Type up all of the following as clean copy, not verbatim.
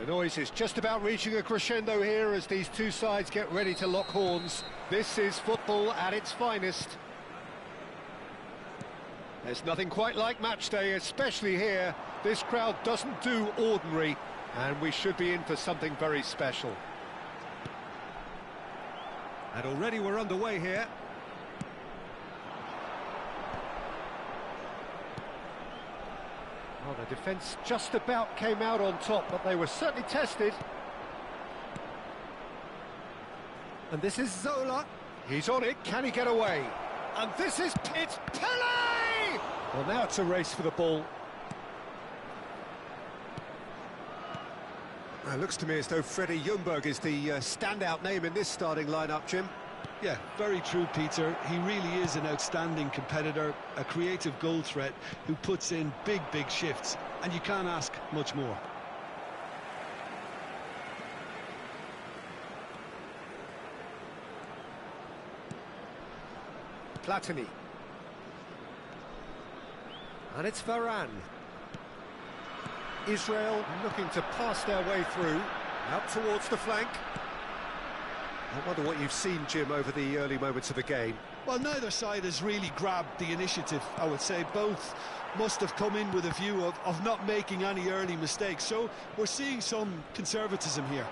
The noise is just about reaching a crescendo here as these two sides get ready to lock horns. This is football at its finest. There's nothing quite like match day, especially here. This crowd doesn't do ordinary, and we should be in for something very special. And already we're underway here. Well, the defence just about came out on top, but they were certainly tested. And this is Zola. He's on it, can he get away? And this is it's Pele! Well, now it's a race for the ball. It looks to me as though Freddie Ljungberg is the standout name in this starting lineup, Jim. Yeah, very true, Peter. He really is an outstanding competitor, a creative goal threat who puts in big shifts, and you can't ask much more. Platini. And it's Varane. Israel looking to pass their way through, out towards the flank. I wonder what you've seen, Jim, over the early moments of the game. Well, neither side has really grabbed the initiative, I would say. Both must have come in with a view of not making any early mistakes, so we're seeing some conservatism here.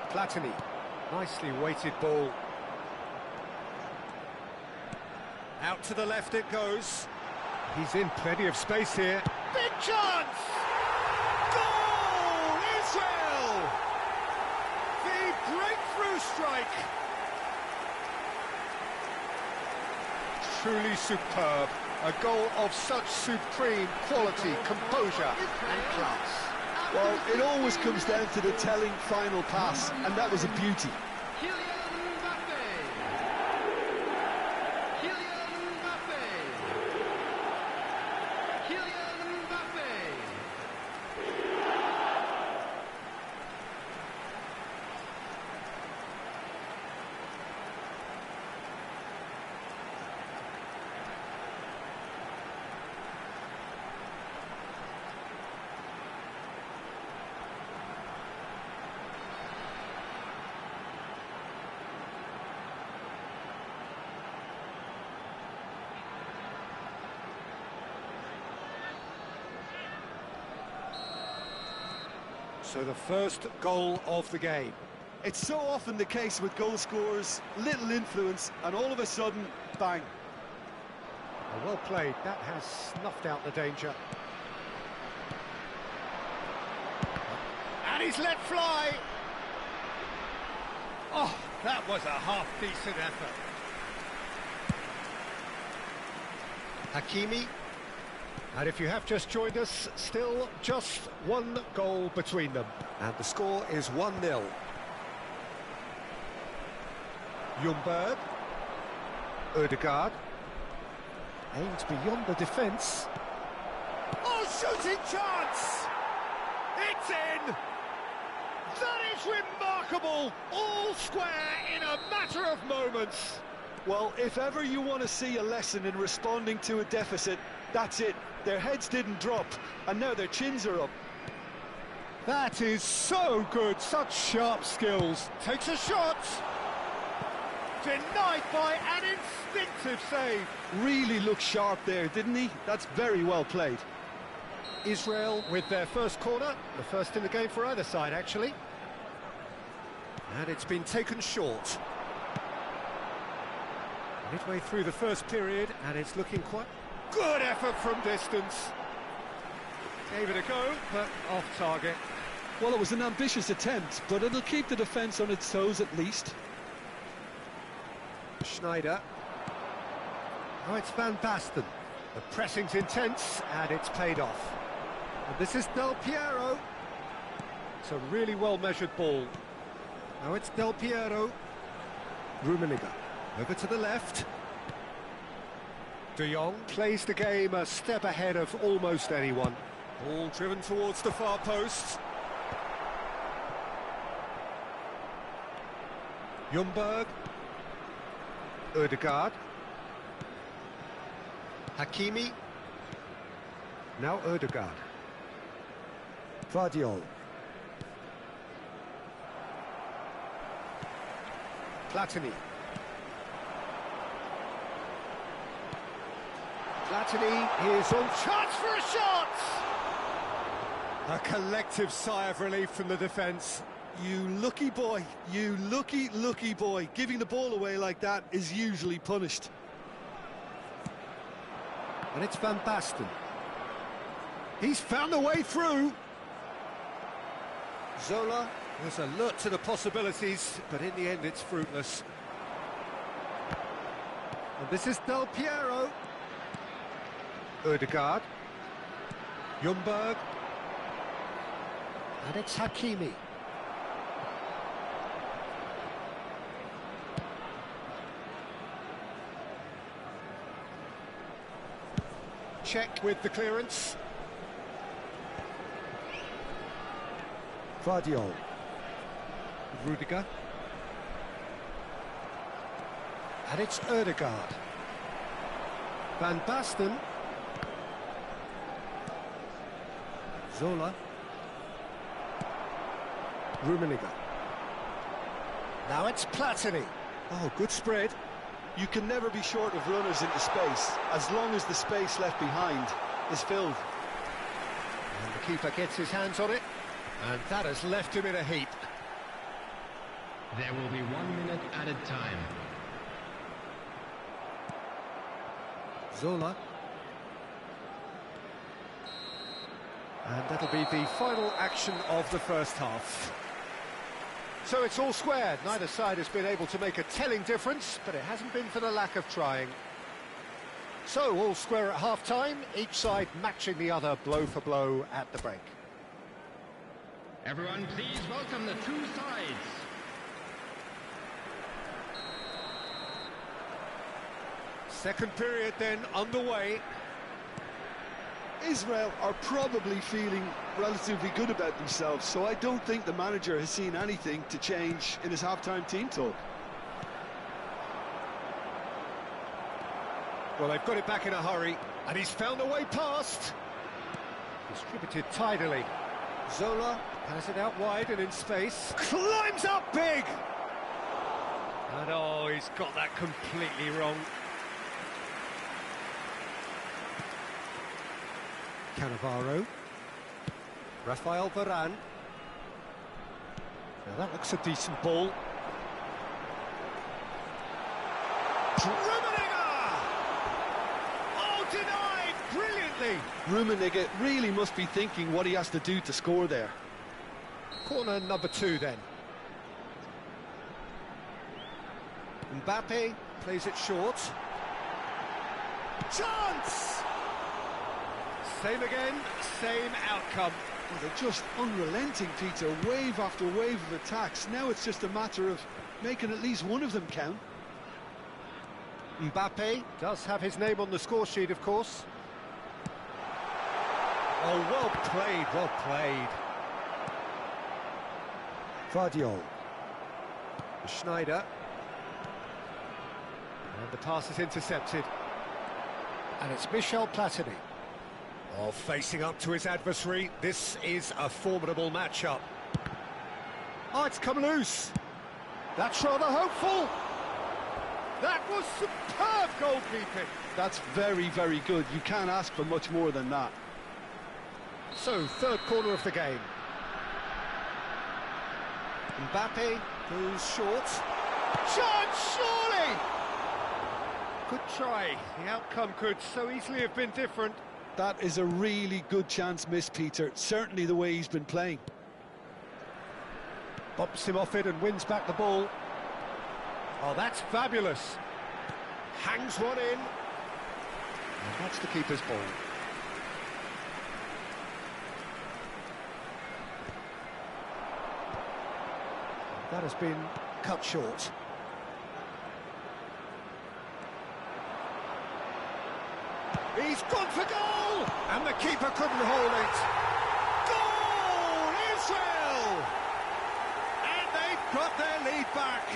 Platini, nicely weighted ball. Out to the left it goes. He's in plenty of space here. Big chance! Goal! Israel! The breakthrough strike! Truly superb. A goal of such supreme quality, composure and class. Well, it always comes down to the telling final pass, and that was a beauty. So the first goal of the game. It's so often the case with goal scorers, little influence, and all of a sudden, bang. Well played, that has snuffed out the danger. And he's let fly! Oh, that was a half-decent effort. Hakimi. And if you have just joined us, still just one goal between them. And the score is 1-0. Ljungberg. Ødegaard. Aimed beyond the defence. Oh, shooting chance! It's in! That is remarkable! All square in a matter of moments. Well, if ever you want to see a lesson in responding to a deficit, that's it. Their heads didn't drop, and now their chins are up. That is so good, such sharp skills. Takes a shot. Denied by an instinctive save. Really looked sharp there, didn't he? That's very well played. Israel with their first corner, the first in the game for either side, actually. And it's been taken short. Midway through the first period, and it's looking quite... Good effort from distance. Gave it a go, but off target. Well, it was an ambitious attempt, but it'll keep the defence on its toes at least. Schneider. Oh, it's Van Basten. The pressing's intense, and it's paid off. And this is Del Piero. It's a really well-measured ball. Now it's Del Piero. Rummenigge. Over to the left. De Jong plays the game a step ahead of almost anyone. Ball driven towards the far post. Ljungberg. Ødegaard. Hakimi. Now Ødegaard. Guardiol. Platini. Platini is on chance for a shot! A collective sigh of relief from the defence. You lucky boy, you lucky boy. Giving the ball away like that is usually punished. And it's Van Basten. He's found a way through. Zola was alert to the possibilities, but in the end it's fruitless. And this is Del Piero. Ødegaard. Ljungberg. And it's Hakimi. Check with the clearance. Guardiol. Rudiger. And it's Ødegaard. Van Basten. Zola. Rummenigge. Now it's Platini. Oh, good spread. You can never be short of runners into space, as long as the space left behind is filled. And the keeper gets his hands on it, and that has left him in a heap. There will be 1 minute added time. Zola. And that'll be the final action of the first half. So it's all square. Neither side has been able to make a telling difference, but it hasn't been for the lack of trying. So all square at half-time, each side matching the other blow for blow at the break. Everyone, please welcome the two sides. Second period then underway. Israel are probably feeling relatively good about themselves, so I don't think the manager has seen anything to change in his half-time team talk. Well, they've got it back in a hurry, and he's found a way past. Distributed tidily. Zola has it out wide and in space. Climbs up big! And oh, he's got that completely wrong. Cannavaro. Rafael Varane. Now that looks a decent ball. Rummenigge! Oh, denied brilliantly! Rummenigge really must be thinking what he has to do to score there. Corner number 2 then. Mbappe plays it short. Chance! Same again, same outcome. Well, they're just unrelenting, Peter, wave after wave of attacks. Now it's just a matter of making at least one of them count. Mbappe does have his name on the score sheet, of course. Oh, well played, well played. Guardiol. Schneider. And the pass is intercepted. And it's Michel Platini. Oh, facing up to his adversary, this is a formidable matchup. Oh, it's come loose. That's rather hopeful. That was superb goalkeeping. That's very, very good. You can't ask for much more than that. So, third corner of the game. Mbappe goes short. Chance, surely! Good try. The outcome could so easily have been different. That is a really good chance missed, Peter. Certainly the way he's been playing. Bumps him off it and wins back the ball. Oh, that's fabulous. Hangs one in. And that's the keeper's ball. That has been cut short. He's gone for goal! And the keeper couldn't hold it. Goal! Israel! And they've got their lead back.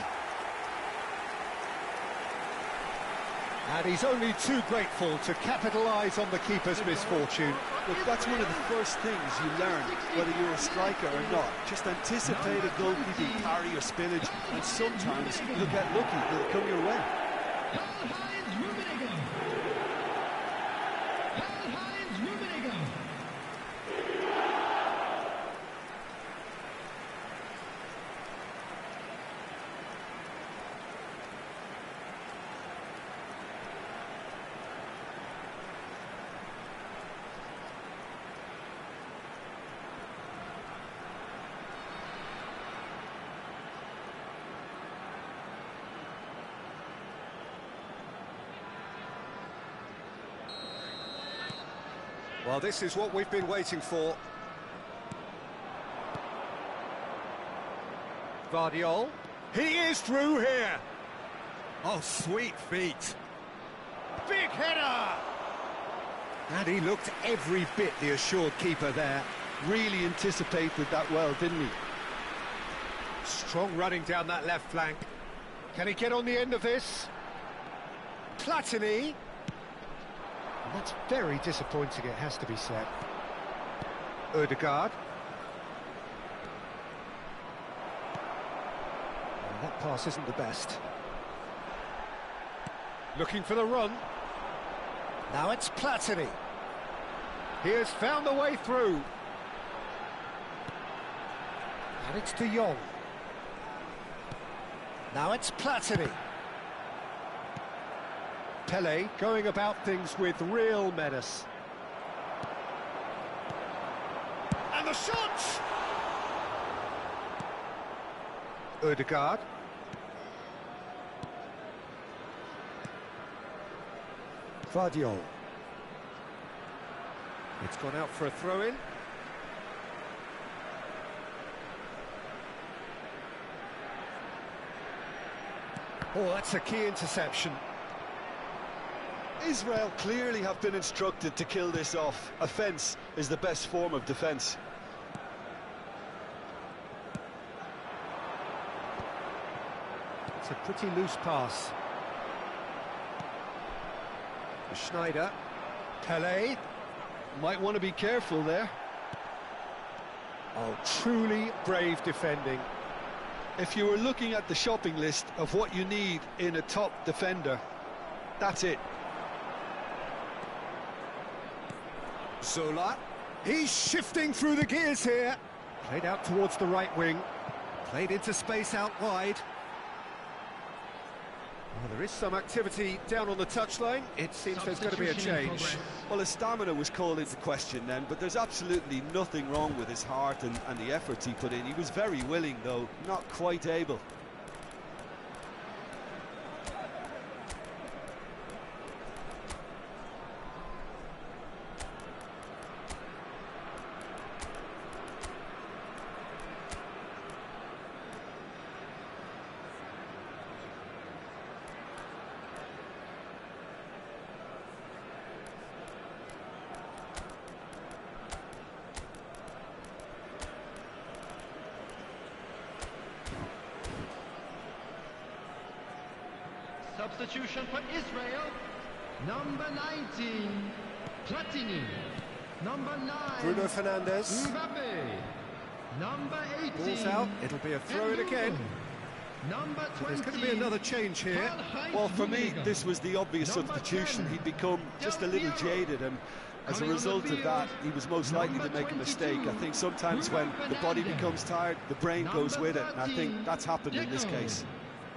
And he's only too grateful to capitalise on the keeper's misfortune. Look, that's one of the first things you learn, whether you're a striker or not. Just anticipate a goalkeeping parry or spillage, and sometimes you'll get lucky, it'll come your way. Well, this is what we've been waiting for. Vardiol. He is through here. Oh, sweet feet. Big header! And he looked every bit the assured keeper there. Really anticipated that well, didn't he? Strong running down that left flank. Can he get on the end of this? Platini. And that's very disappointing, it has to be said. Ødegaard. Well, that pass isn't the best. Looking for the run. Now it's Platini. He has found a way through. And it's De Jong. Now it's Platini. Pele going about things with real menace. And the shot! Ødegaard. Vardiol. It's gone out for a throw-in. Oh, that's a key interception. Israel clearly have been instructed to kill this off. Offence is the best form of defence. It's a pretty loose pass. Schneider. Pele. Might want to be careful there. Oh, truly brave defending. If you were looking at the shopping list of what you need in a top defender, that's it. Zola. He's shifting through the gears here. Played out towards the right wing. Played into space out wide. Well, there is some activity down on the touchline. It seems there's going to be a change. Well, his stamina was called into question then, but there's absolutely nothing wrong with his heart and the efforts he put in. He was very willing, though, not quite able. Substitution for Israel, number 19, Platini, number 9, Bruno Fernandes. Mbappe, number 18, Ball's out, it'll be a throw-in again. Number 20, There's going to be another change here. Well, for me, this was the obvious substitution. He'd become just a little jaded, and as a result of that, he was most likely to make a mistake. I think sometimes when the body becomes tired, the brain goes with it, and I think that's happened in this case.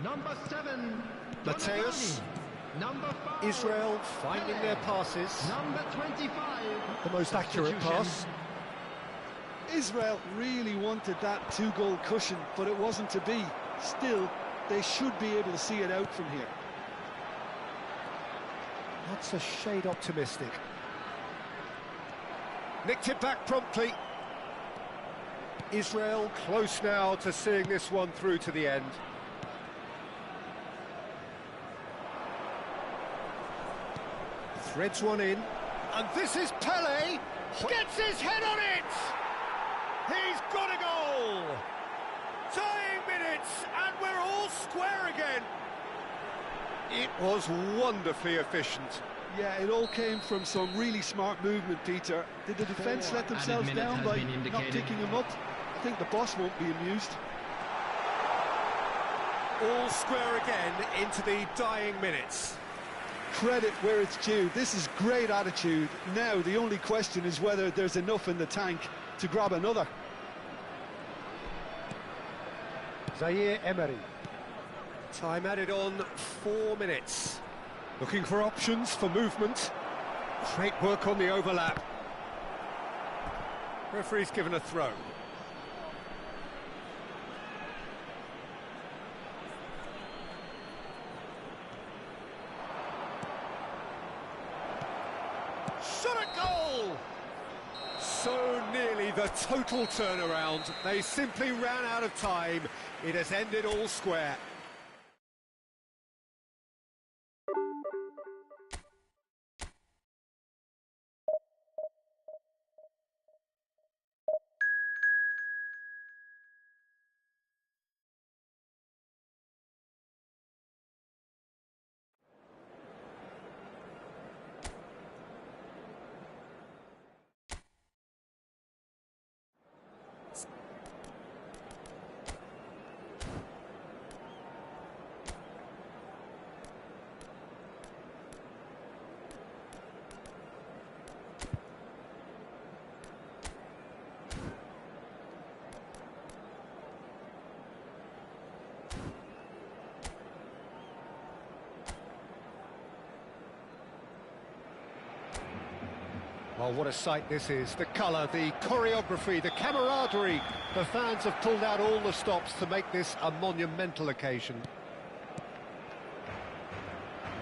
Number 7, Mateus. Number 5, Israel finding their passes. Number 25, The most accurate pass. Israel really wanted that two-goal cushion, but it wasn't to be. Still, they should be able to see it out from here. That's a shade optimistic. Nicked it back promptly. Israel close now to seeing this one through to the end. Threads one in, and this is Pele, gets his head on it! He's got a goal! Tying minutes, and we're all square again! It was wonderfully efficient. Yeah, it all came from some really smart movement, Peter. Did the defence let themselves down by not picking him up? I think the boss won't be amused. All square again into the dying minutes. Credit where it's due. This is great attitude. Now the only question is whether there's enough in the tank to grab another. Zaire Emery. Time added on 4 minutes. Looking for options for movement. Great work on the overlap. Referee's given a throw. Shot at goal! So nearly the total turnaround. They simply ran out of time. It has ended all square. Well, what a sight this is. The colour, the choreography, the camaraderie. The fans have pulled out all the stops to make this a monumental occasion.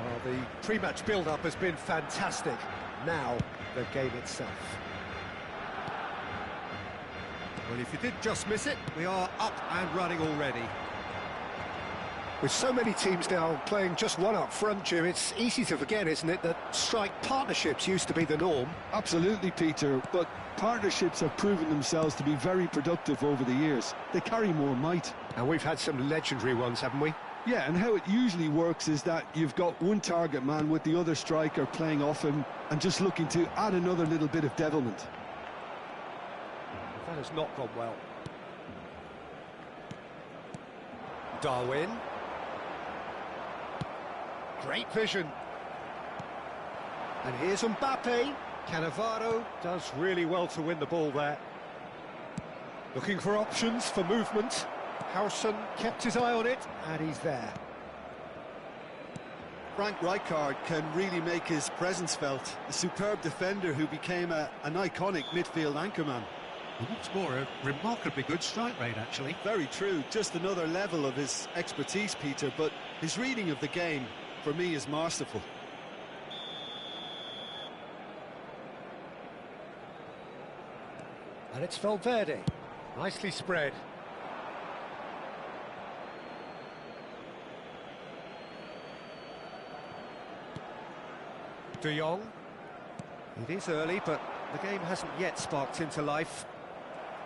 Well, the pre-match build-up has been fantastic. Now, the game itself. Well, if you did just miss it, we are up and running already. With so many teams now playing just one up front, Jim, it's easy to forget, isn't it, that strike partnerships used to be the norm? Absolutely, Peter, but partnerships have proven themselves to be very productive over the years. They carry more might. And we've had some legendary ones, haven't we? Yeah, and how it usually works is that you've got one target man with the other striker playing off him and just looking to add another little bit of devilment. That has not gone well. Darwin. Great vision. And here's Mbappe. Cannavaro does really well to win the ball there. Looking for options for movement. Harrison kept his eye on it, and he's there. Frank Rijkaard can really make his presence felt. A superb defender who became an iconic midfield anchorman. What's more, a remarkably good strike rate, actually. Very true. Just another level of his expertise, Peter, but his reading of the game, for me, is masterful. And it's Valverde. Nicely spread. De Jong. It is early, but the game hasn't yet sparked into life.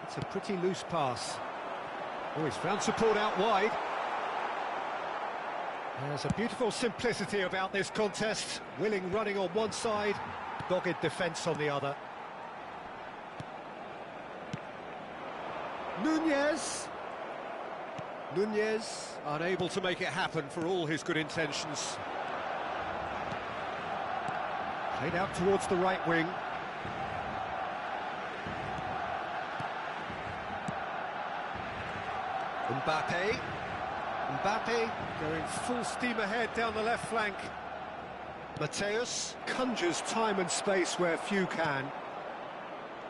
It's a pretty loose pass. Oh, he's found support out wide. There's a beautiful simplicity about this contest. Willing running on one side, dogged defence on the other. Nunez. Nunez, unable to make it happen for all his good intentions. Played out towards the right wing. Mbappe. Mbappe going full steam ahead down the left flank. Mateus conjures time and space where few can.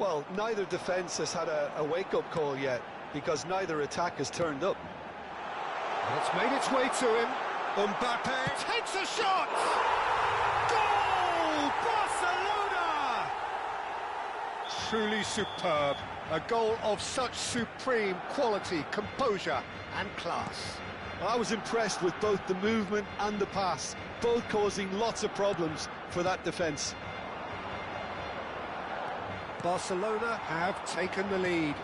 Well, neither defence has had a wake-up call yet, because neither attack has turned up. And it's made its way to him. Mbappe takes a shot! Goal! Barcelona! Truly superb. A goal of such supreme quality, composure and class. I was impressed with both the movement and the pass, both causing lots of problems for that defence. Barcelona have taken the lead.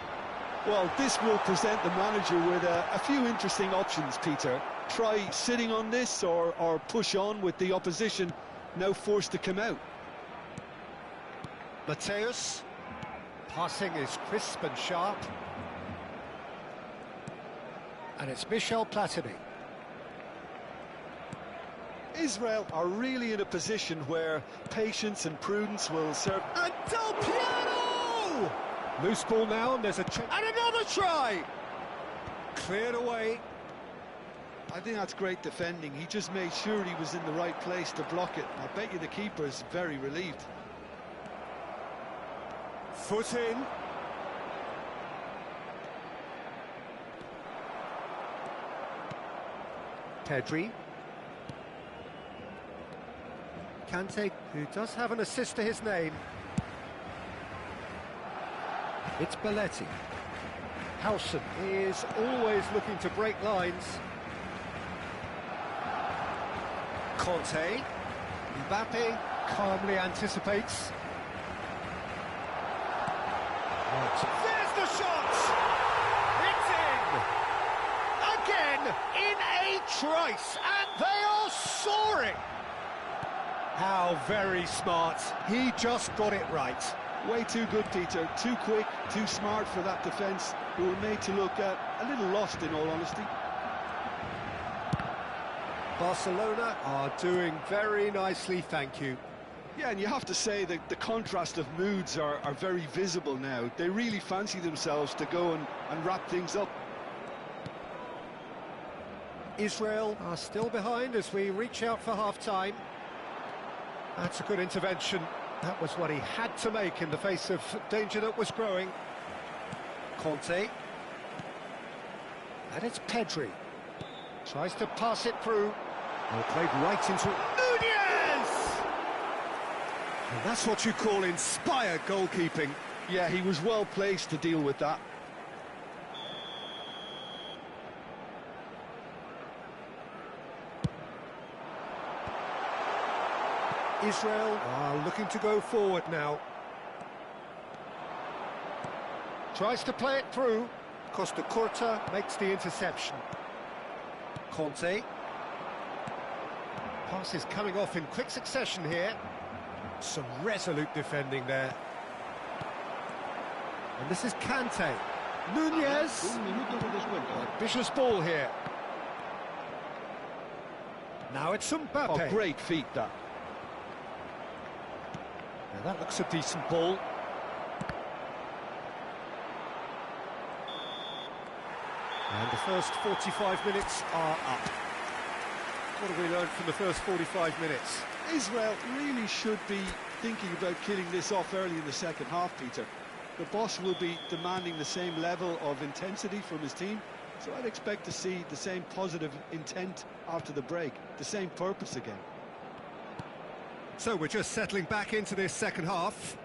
Well, this will present the manager with a few interesting options, Peter. try sitting on this or push on with the opposition now forced to come out. Mateus. Passing is crisp and sharp. And it's Michel Platini. Israel are really in a position where patience and prudence will serve. And Del Piero! Loose ball now, and there's a chance. And another try! Cleared away. I think that's great defending. He just made sure he was in the right place to block it. I bet you the keeper is very relieved. Foot in. Pedri. Kante, who does have an assist to his name. It's Belletti. Howson is always looking to break lines. Conte. Mbappe calmly anticipates. There's the shot! It's in! Again, in a trice, and they are soaring! How very smart. He just got it right. Way too good, Peter. Too quick, too smart for that defence. We were made to look a little lost, in all honesty. Barcelona are doing very nicely, thank you. Yeah, and you have to say that the contrast of moods are very visible now. They really fancy themselves to go and wrap things up. Israel are still behind as we reach out for half-time. That's a good intervention. That was what he had to make in the face of danger that was growing. Conte. And it's Pedri. Tries to pass it through. Well, played right into Nunez! And that's what you call inspired goalkeeping. Yeah, he was well placed to deal with that. Israel are looking to go forward now. Tries to play it through. Costa Curta makes the interception. Conte. Pass is coming off in quick succession here. Some resolute defending there. And this is Kante. Nunez. Ambitious ball here. Now it's Mbappe. Oh, great feat, that. Now that looks a decent ball. And the first 45 minutes are up. What have we learned from the first 45 minutes? Israel really should be thinking about killing this off early in the second half, Peter. The boss will be demanding the same level of intensity from his team, so I'd expect to see the same positive intent after the break, the same purpose again. So we're just settling back into this second half.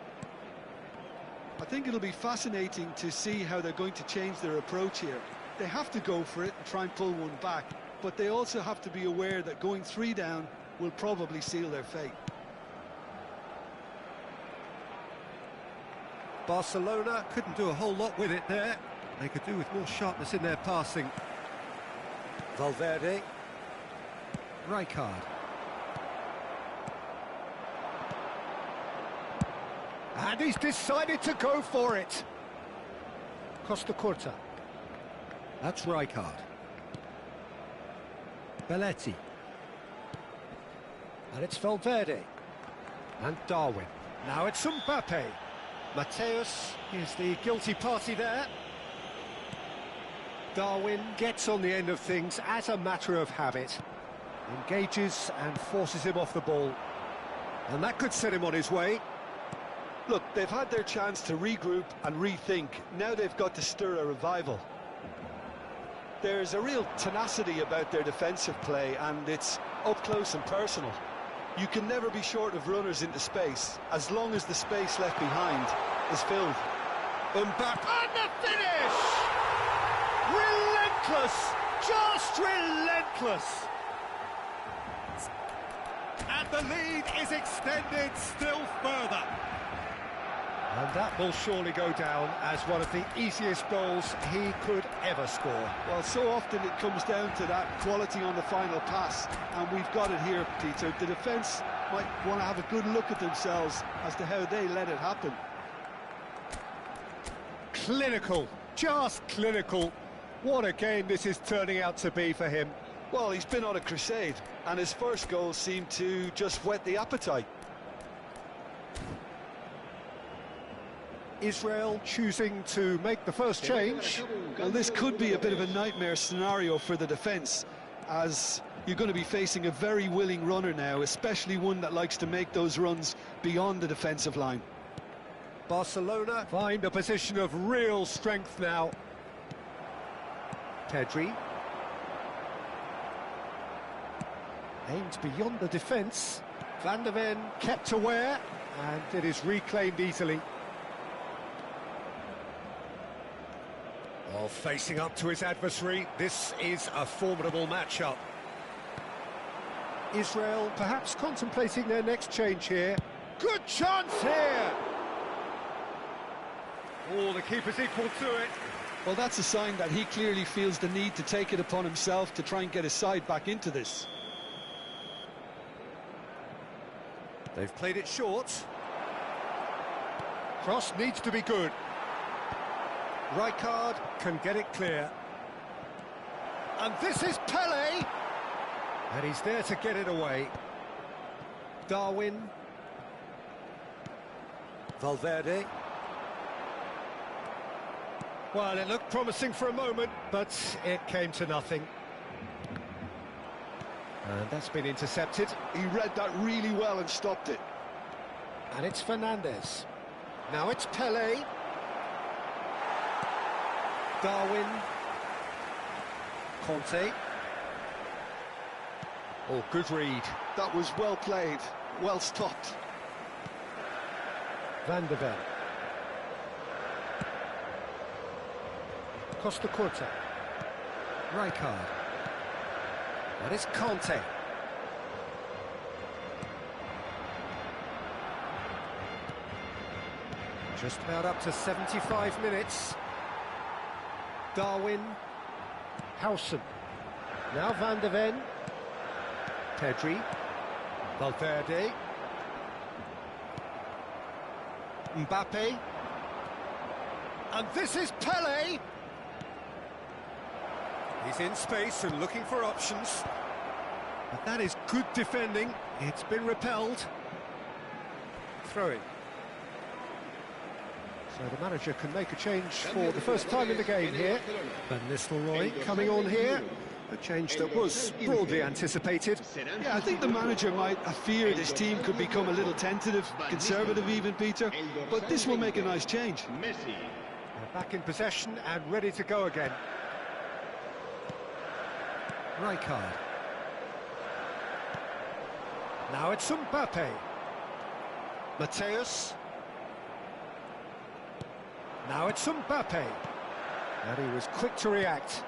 I think it'll be fascinating to see how they're going to change their approach here. They have to go for it and try and pull one back, but they also have to be aware that going 3 down will probably seal their fate. Barcelona couldn't do a whole lot with it there. They could do with more sharpness in their passing. Valverde. Rijkaard. And he's decided to go for it. Costa Curta. That's Rijkaard. Belletti. And it's Valverde. And Darwin. Now it's Mbappe. Mateus is the guilty party there. Darwin gets on the end of things as a matter of habit. Engages and forces him off the ball. And that could set him on his way. Look, they've had their chance to regroup and rethink. Now they've got to stir a revival. There's a real tenacity about their defensive play, and it's up close and personal. You can never be short of runners into space, as long as the space left behind is filled. Mbappe, and the finish! Relentless! Just relentless! And the lead is extended still further. And that will surely go down as one of the easiest goals he could ever score. Well, so often it comes down to that quality on the final pass, and we've got it here, Peter. The defence might want to have a good look at themselves as to how they let it happen. Clinical, just clinical. What a game this is turning out to be for him. Well, he's been on a crusade, and his first goal seemed to just whet the appetite. Israel choosing to make the first change. Well, this could be a bit of a nightmare scenario for the defence, as you're going to be facing a very willing runner now, especially one that likes to make those runs beyond the defensive line. Barcelona find a position of real strength now. Pedri. Aimed beyond the defence. Van der Ven kept aware, and it is reclaimed easily. Well, facing up to his adversary, this is a formidable matchup. Israel perhaps contemplating their next change here. Good chance here! Oh, the keeper's equal to it. Well, that's a sign that he clearly feels the need to take it upon himself to try and get his side back into this. They've played it short. Cross needs to be good. Rijkaard can get it clear. And this is Pele. And he's there to get it away. Darwin. Valverde. Well, it looked promising for a moment, but it came to nothing. And that's been intercepted. He read that really well and stopped it. And it's Fernandez. Now it's Pele. Darwin. Conte. Oh, good read. That was well played, well stopped. Van der Ven. Costa Curta. Rijkaard. And it's Conte. Just about up to 75 minutes. Darwin. Howson. Now Van der Ven. Pedri. Valverde. Mbappe. And this is Pele. He's in space and looking for options. But that is good defending. It's been repelled. Throw-in. So the manager can make a change for the first time in the game here. Van Nistelrooy coming on here. A change that was broadly anticipated. Yeah, I think the manager might have feared his team could become a little tentative, conservative even, Peter. But this will make a nice change. They're back in possession and ready to go again. Rijkaard. Now it's Mbappe. Mateus. Now it's Mbappe. And he was quick to react.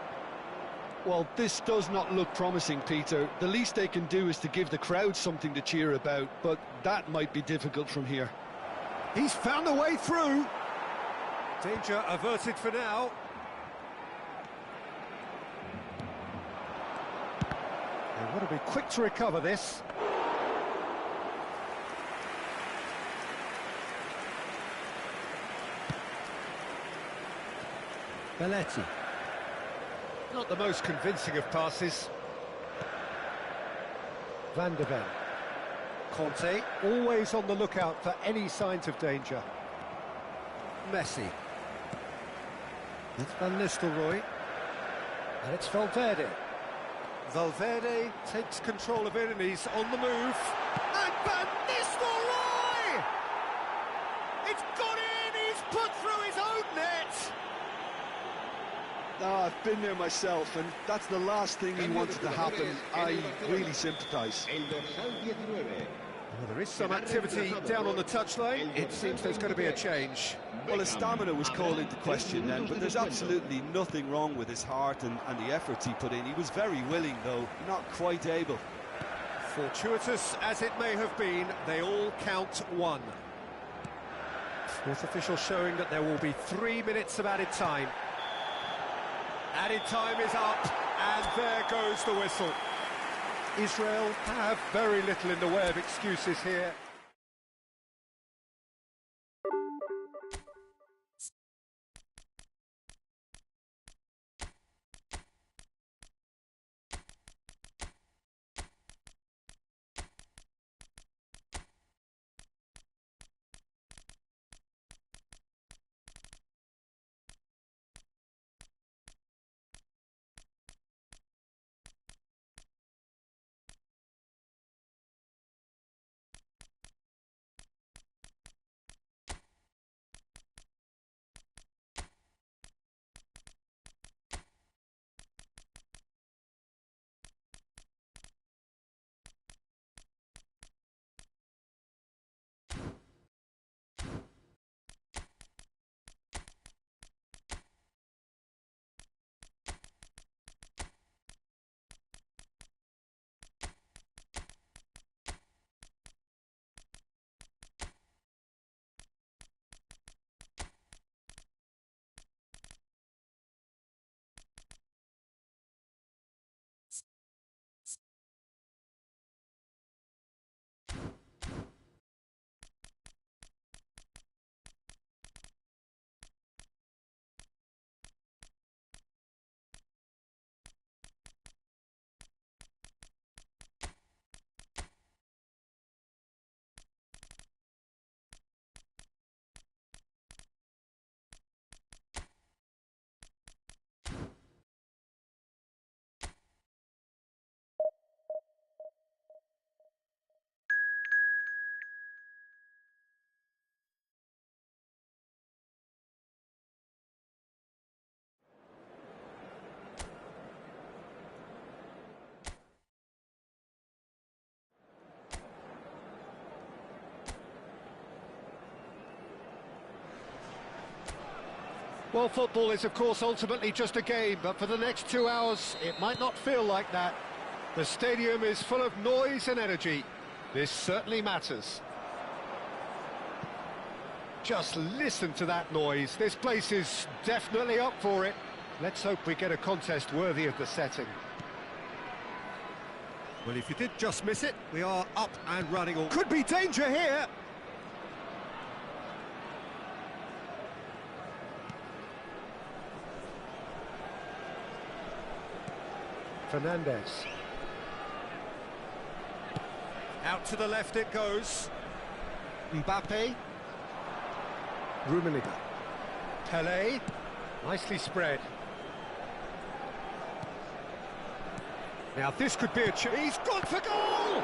Well, this does not look promising, Peter. The least they can do is to give the crowd something to cheer about, but that might be difficult from here. He's found a way through. Danger averted for now. They want to be quick to recover this. Belletti. Not the most convincing of passes. Van der Ven. Conte, always on the lookout for any signs of danger. Messi. It's Van Nistelrooy. And it's Valverde. Valverde takes control of it and he's on the move. And Van Nistelrooy! It's gone in! He's put through his own net! I've been there myself, and that's the last thing he wanted to happen. I really sympathise. Well, there is some activity down on the touchline. It seems there's going to be a change. Well, his stamina was called into question then, but there's absolutely nothing wrong with his heart and the efforts he put in. He was very willing, though, not quite able. Fortuitous as it may have been, they all count one. Fourth official showing that there will be 3 minutes of added time. Added time is up, and there goes the whistle. Israel have very little in the way of excuses here. Well, football is, of course, ultimately just a game, but for the next 2 hours, it might not feel like that. The stadium is full of noise and energy. This certainly matters. Just listen to that noise. This place is definitely up for it. Let's hope we get a contest worthy of the setting. Well, if you did just miss it, we are up and running. Could be danger here. Fernandez. Out to the left it goes. Mbappe. Rummenigge. Pelé. Nicely spread. Now this could be a chance. He's gone for goal!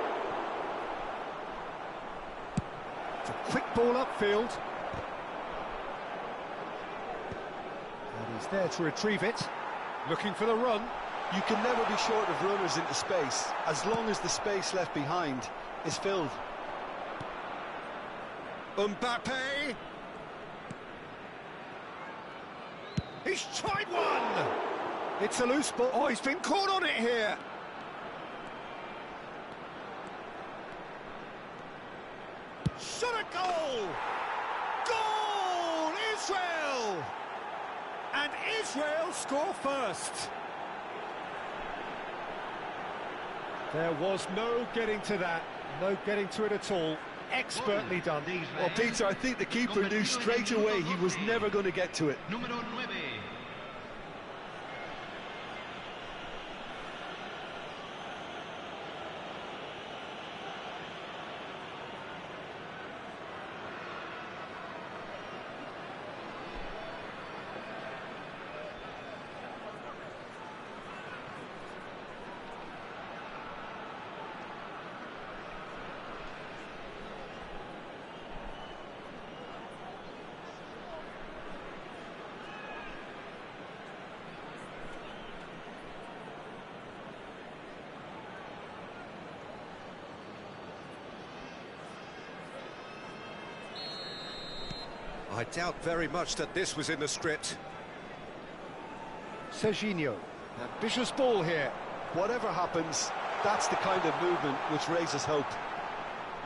It's a quick ball upfield. And he's there to retrieve it. Looking for the run. You can never be short of runners into space, as long as the space left behind is filled. Mbappe! He's tried one! It's a loose ball. Oh, he's been caught on it here! Shot a goal! Goal! Israel! And Israel score first. There was no getting to that, no getting to it at all. Expertly done. Well, Peter, I think the keeper knew straight away he was never going to get to it. Número 9. I doubt very much that this was in the script. Serginho, ambitious ball here. Whatever happens, that's the kind of movement which raises hope.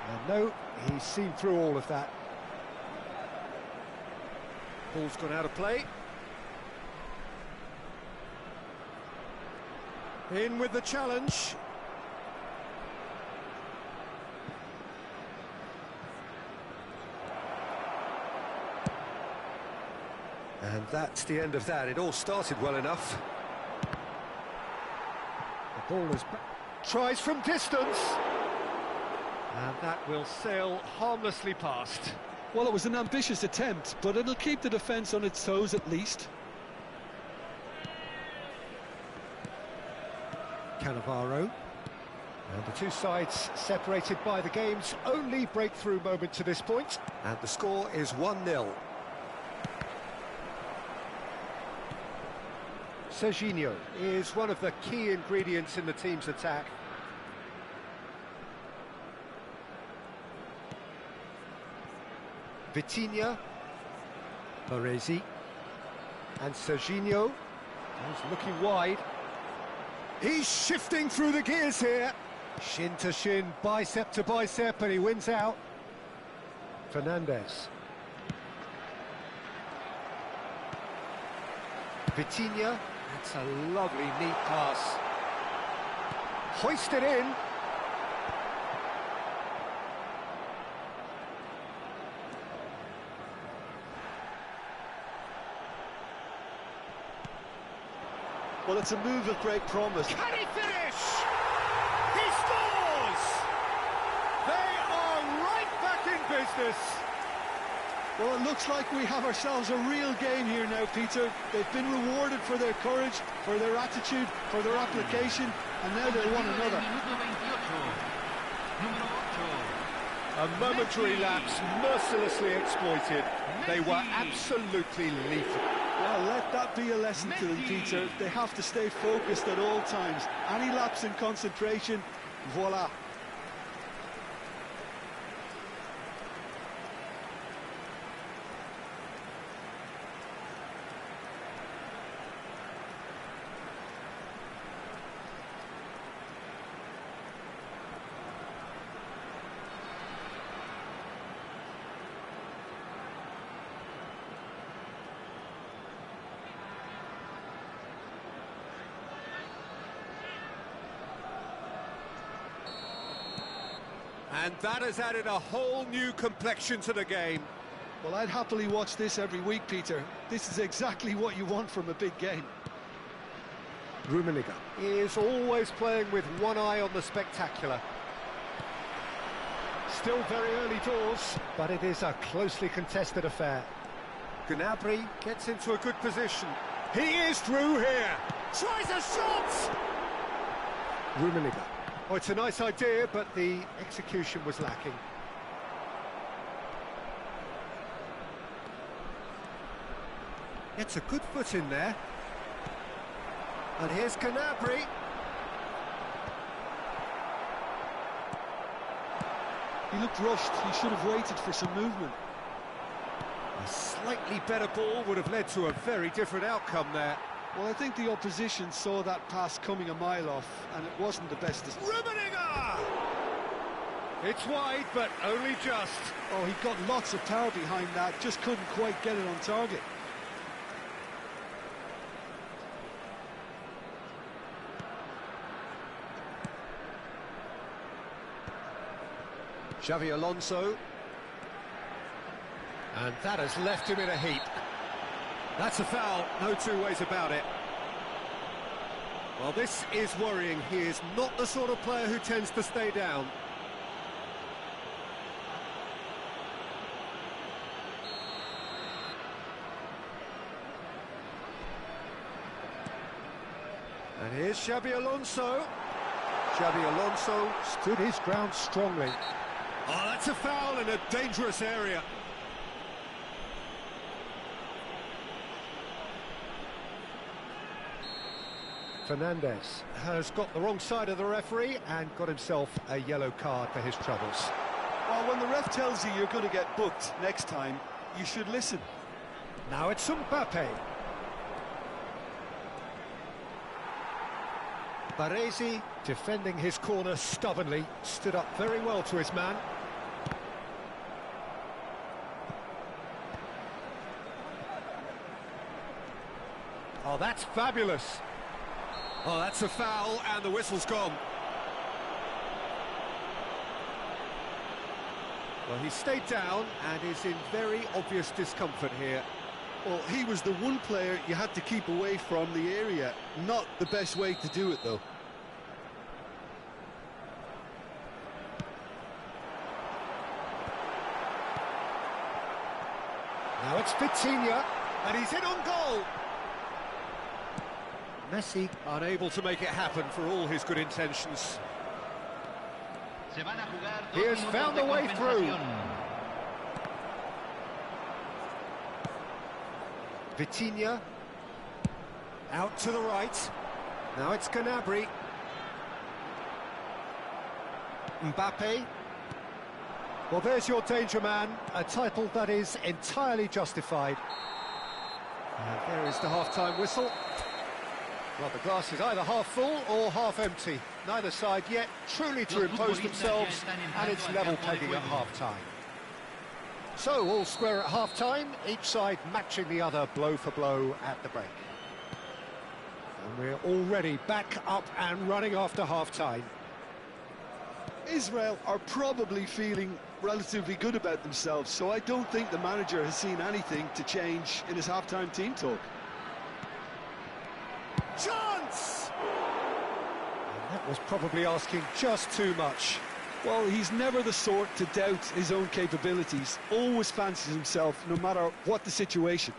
And no, he's seen through all of that. Ball's gone out of play. In with the challenge. And that's the end of that. It all started well enough. The ball is... tries from distance. And that will sail harmlessly past. Well, it was an ambitious attempt, but it'll keep the defence on its toes at least. Cannavaro. And the two sides separated by the game's only breakthrough moment to this point. And the score is 1-0. Serginho is one of the key ingredients in the team's attack. Vitinha, Baresi, and Serginho is looking wide. He's shifting through the gears here. Shin to shin, bicep to bicep, and he wins out. Fernandez. Vitinha, that's a lovely, neat pass. Hoisted in. Well, it's a move of great promise. Can he finish? He scores! They are right back in business. Well, it looks like we have ourselves a real game here now, Peter. They've been rewarded for their courage, for their attitude, for their application, and now they want another. A momentary lapse, mercilessly exploited. They were absolutely lethal. Well, let that be a lesson to them, Peter. They have to stay focused at all times. Any lapse in concentration, voila. And that has added a whole new complexion to the game. Well, I'd happily watch this every week, Peter. This is exactly what you want from a big game. Rummenigge is always playing with one eye on the spectacular. Still very early doors, but it is a closely contested affair. Gnabry gets into a good position. He is through here. Tries a shot! Rummenigge. Oh, it's a nice idea, but the execution was lacking. Gets a good foot in there. And here's Gnabry. He looked rushed. He should have waited for some movement. A slightly better ball would have led to a very different outcome there. Well, I think the opposition saw that pass coming a mile off, and it wasn't the best. Rummenigge! It's wide, but only just. Oh, he got lots of power behind that, just couldn't quite get it on target. Xavi Alonso. And that has left him in a heap. That's a foul, no two ways about it. Well, this is worrying. He is not the sort of player who tends to stay down. And here's Xabi Alonso. Xabi Alonso stood his ground strongly. Oh, that's a foul in a dangerous area. Fernandez has got the wrong side of the referee and got himself a yellow card for his troubles. Well, when the ref tells you you're going to get booked next time, you should listen. Now it's Mbappe. Baresi, defending his corner stubbornly, stood up very well to his man. Oh, that's fabulous. Oh, that's a foul, and the whistle's gone. Well, he stayed down and is in very obvious discomfort here. Well, he was the one player you had to keep away from the area. Not the best way to do it, though. Now it's Vitinha, and he's in on goal. Messi unable to make it happen for all his good intentions. He has found a way through. Vitinha out to the right. Now it's Gnabry. Mbappe. Well, there's your danger man, a title that is entirely justified. And there is the half-time whistle. Well, the glass is either half full or half empty. Neither side yet truly to impose themselves, and it's level pegging at half-time. So, all square at half-time, each side matching the other blow for blow at the break. And we're already back up and running after half-time. Israel are probably feeling relatively good about themselves, so I don't think the manager has seen anything to change in his half-time team talk. Chance! And that was probably asking just too much. Well, he's never the sort to doubt his own capabilities, always fancies himself no matter what the situation.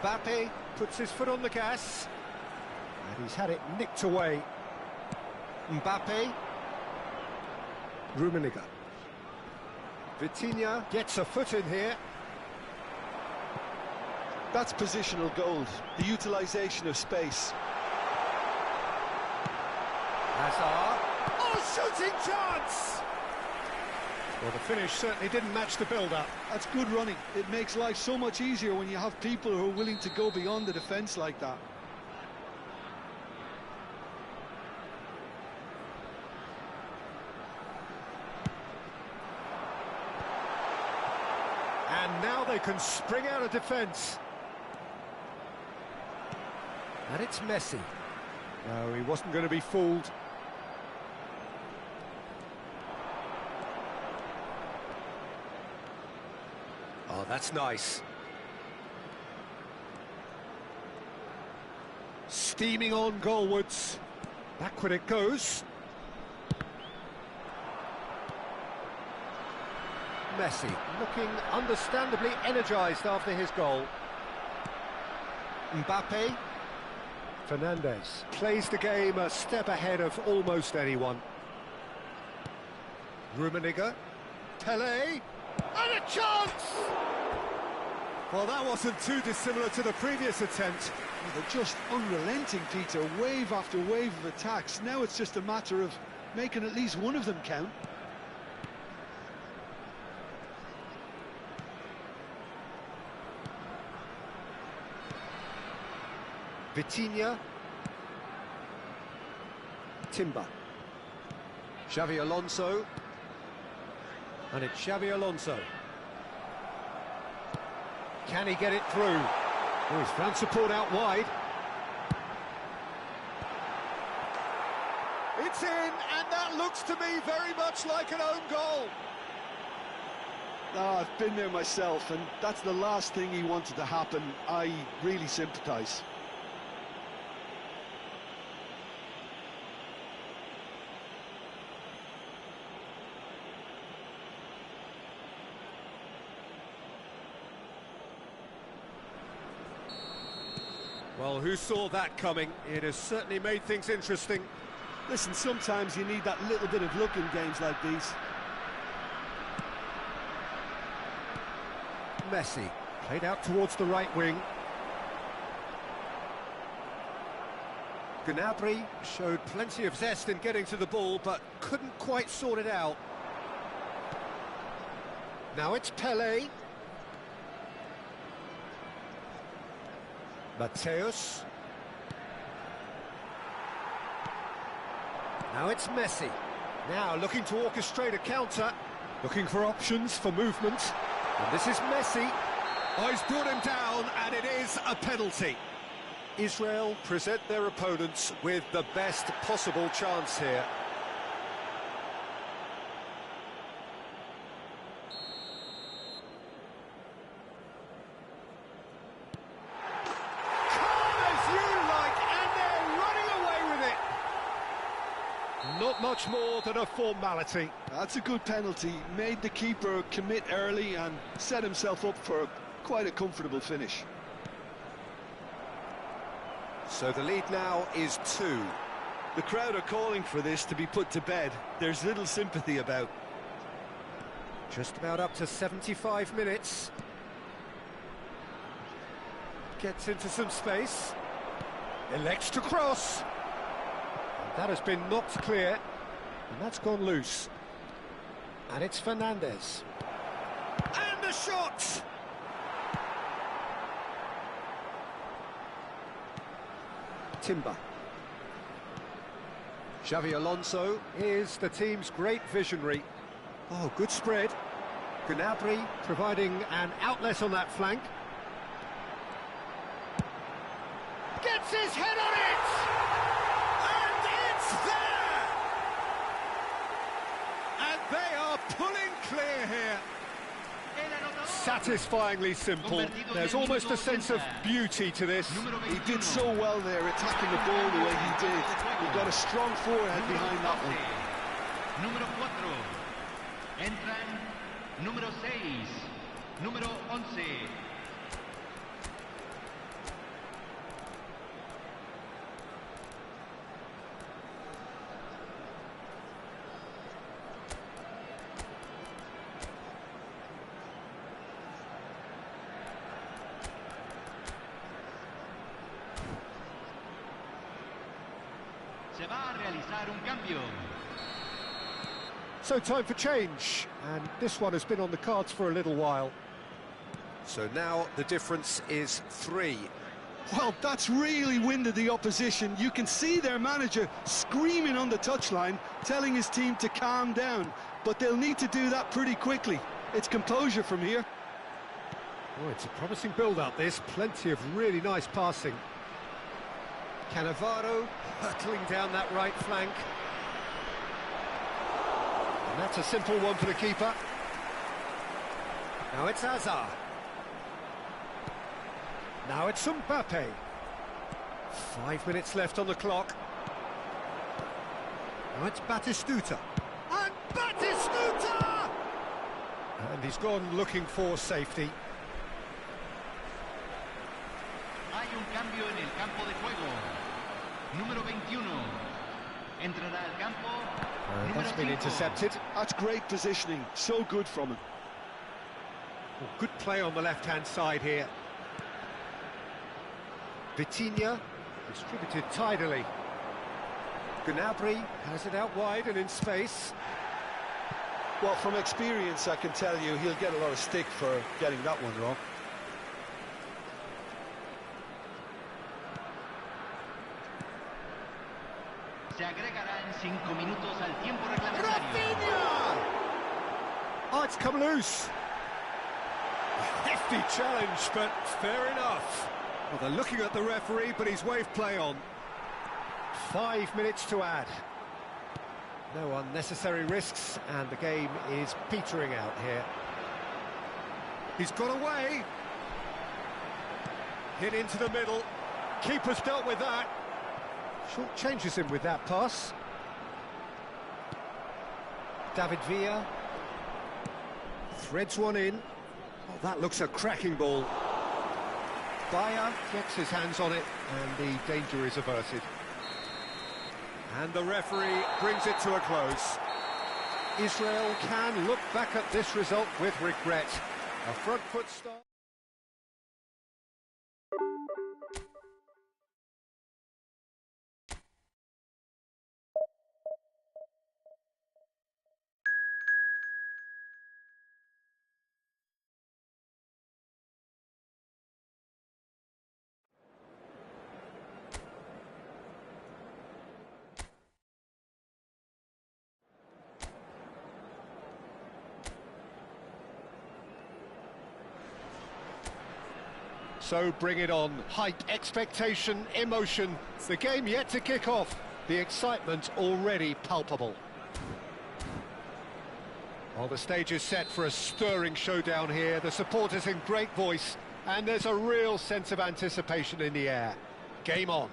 Mbappe puts his foot on the gas, and he's had it nicked away. Mbappe. Rummenigge. Vitinha gets a foot in here. That's positional gold, the utilisation of space. Hazard. Oh, shooting chance! Well, the finish certainly didn't match the build-up. That's good running. It makes life so much easier when you have people who are willing to go beyond the defence like that. And now they can spring out of defence. And it's Messi. No, he wasn't going to be fooled. Oh, that's nice. Steaming on goalwards. Backward it goes. Messi looking understandably energised after his goal. Mbappe. Fernandes plays the game a step ahead of almost anyone. Rummenigge. Pelé. And a chance! Well, that wasn't too dissimilar to the previous attempt. Well, they're just unrelenting, Peter. Wave after wave of attacks. Now it's just a matter of making at least one of them count. Vitinha. Timber. Xavi Alonso. And it's Xavi Alonso. Can he get it through? Oh, he's found support out wide. It's in, and that looks to me very much like an own goal. Oh, I've been there myself, and that's the last thing he wanted to happen. I really sympathise. Well, who saw that coming? It has certainly made things interesting. Listen, sometimes you need that little bit of luck in games like these. Messi played out towards the right wing. Gnabry showed plenty of zest in getting to the ball, but couldn't quite sort it out. Now it's Pelé. Mateus. Now it's Messi. Now looking to orchestrate a counter. Looking for options for movement. And this is Messi. Oh, he's brought him down, and it is a penalty. Israel present their opponents with the best possible chance here. Calm as you like, and they're running away with it. Not much more than a formality. That's a good penalty. Made the keeper commit early and set himself up for quite a comfortable finish. So the lead now is 2. The crowd are calling for this to be put to bed. There's little sympathy about. Just about up to 75 minutes. Gets into some space. Elects to cross. And that has been knocked clear. And that's gone loose. And it's Fernandez. And the shot! Timber. Xavi Alonso is the team's great visionary. Oh, good spread. Gnabry providing an outlet on that flank. Gets his head on it! And it's there! And they are pulling clear here. Satisfyingly simple. There's almost a sense of beauty to this. He did so well there, attacking the ball the way he did. He got a strong forehead behind that one. Número 4. Entran número 6. Número 11. Se va a realizar un cambio. So time for change, and this one has been on the cards for a little while. So now the difference is 3. Well, that's really winded the opposition. You can see their manager screaming on the touchline, telling his team to calm down. But they'll need to do that pretty quickly. It's composure from here. Oh, it's a promising build-up, this. Plenty of really nice passing. Cannavaro hurtling down that right flank. And that's a simple one for the keeper. Now it's Hazard. Now it's Mbappe. 5 minutes left on the clock. Now it's Batistuta. And Batistuta! And he's gone looking for safety. Hay un cambio en el campo de juego. Número 21. Entrará al campo. That's been intercepted. That's great positioning. So good from him. Well, good play on the left-hand side here. Vitinha distributed tidily. Gnabry has it out wide and in space. Well, from experience, I can tell you he'll get a lot of stick for getting that one wrong. Se agregarán 5 minutos al tiempo reglamentario. Rafinha! Oh, it's come loose. A hefty challenge, but fair enough. Well, they're looking at the referee, but he's waved play on. 5 minutes to add. No unnecessary risks, and the game is petering out here. He's got away. Hit into the middle. Keeper's dealt with that. Short changes him with that pass. David Villa threads one in. Oh, that looks a cracking ball. Bayer gets his hands on it, and the danger is averted. And the referee brings it to a close. Israel can look back at this result with regret. A front foot start. So bring it on. Hype, expectation, emotion. The game yet to kick off. The excitement already palpable. Well, the stage is set for a stirring showdown here. The supporters in great voice, and there's a real sense of anticipation in the air. Game on.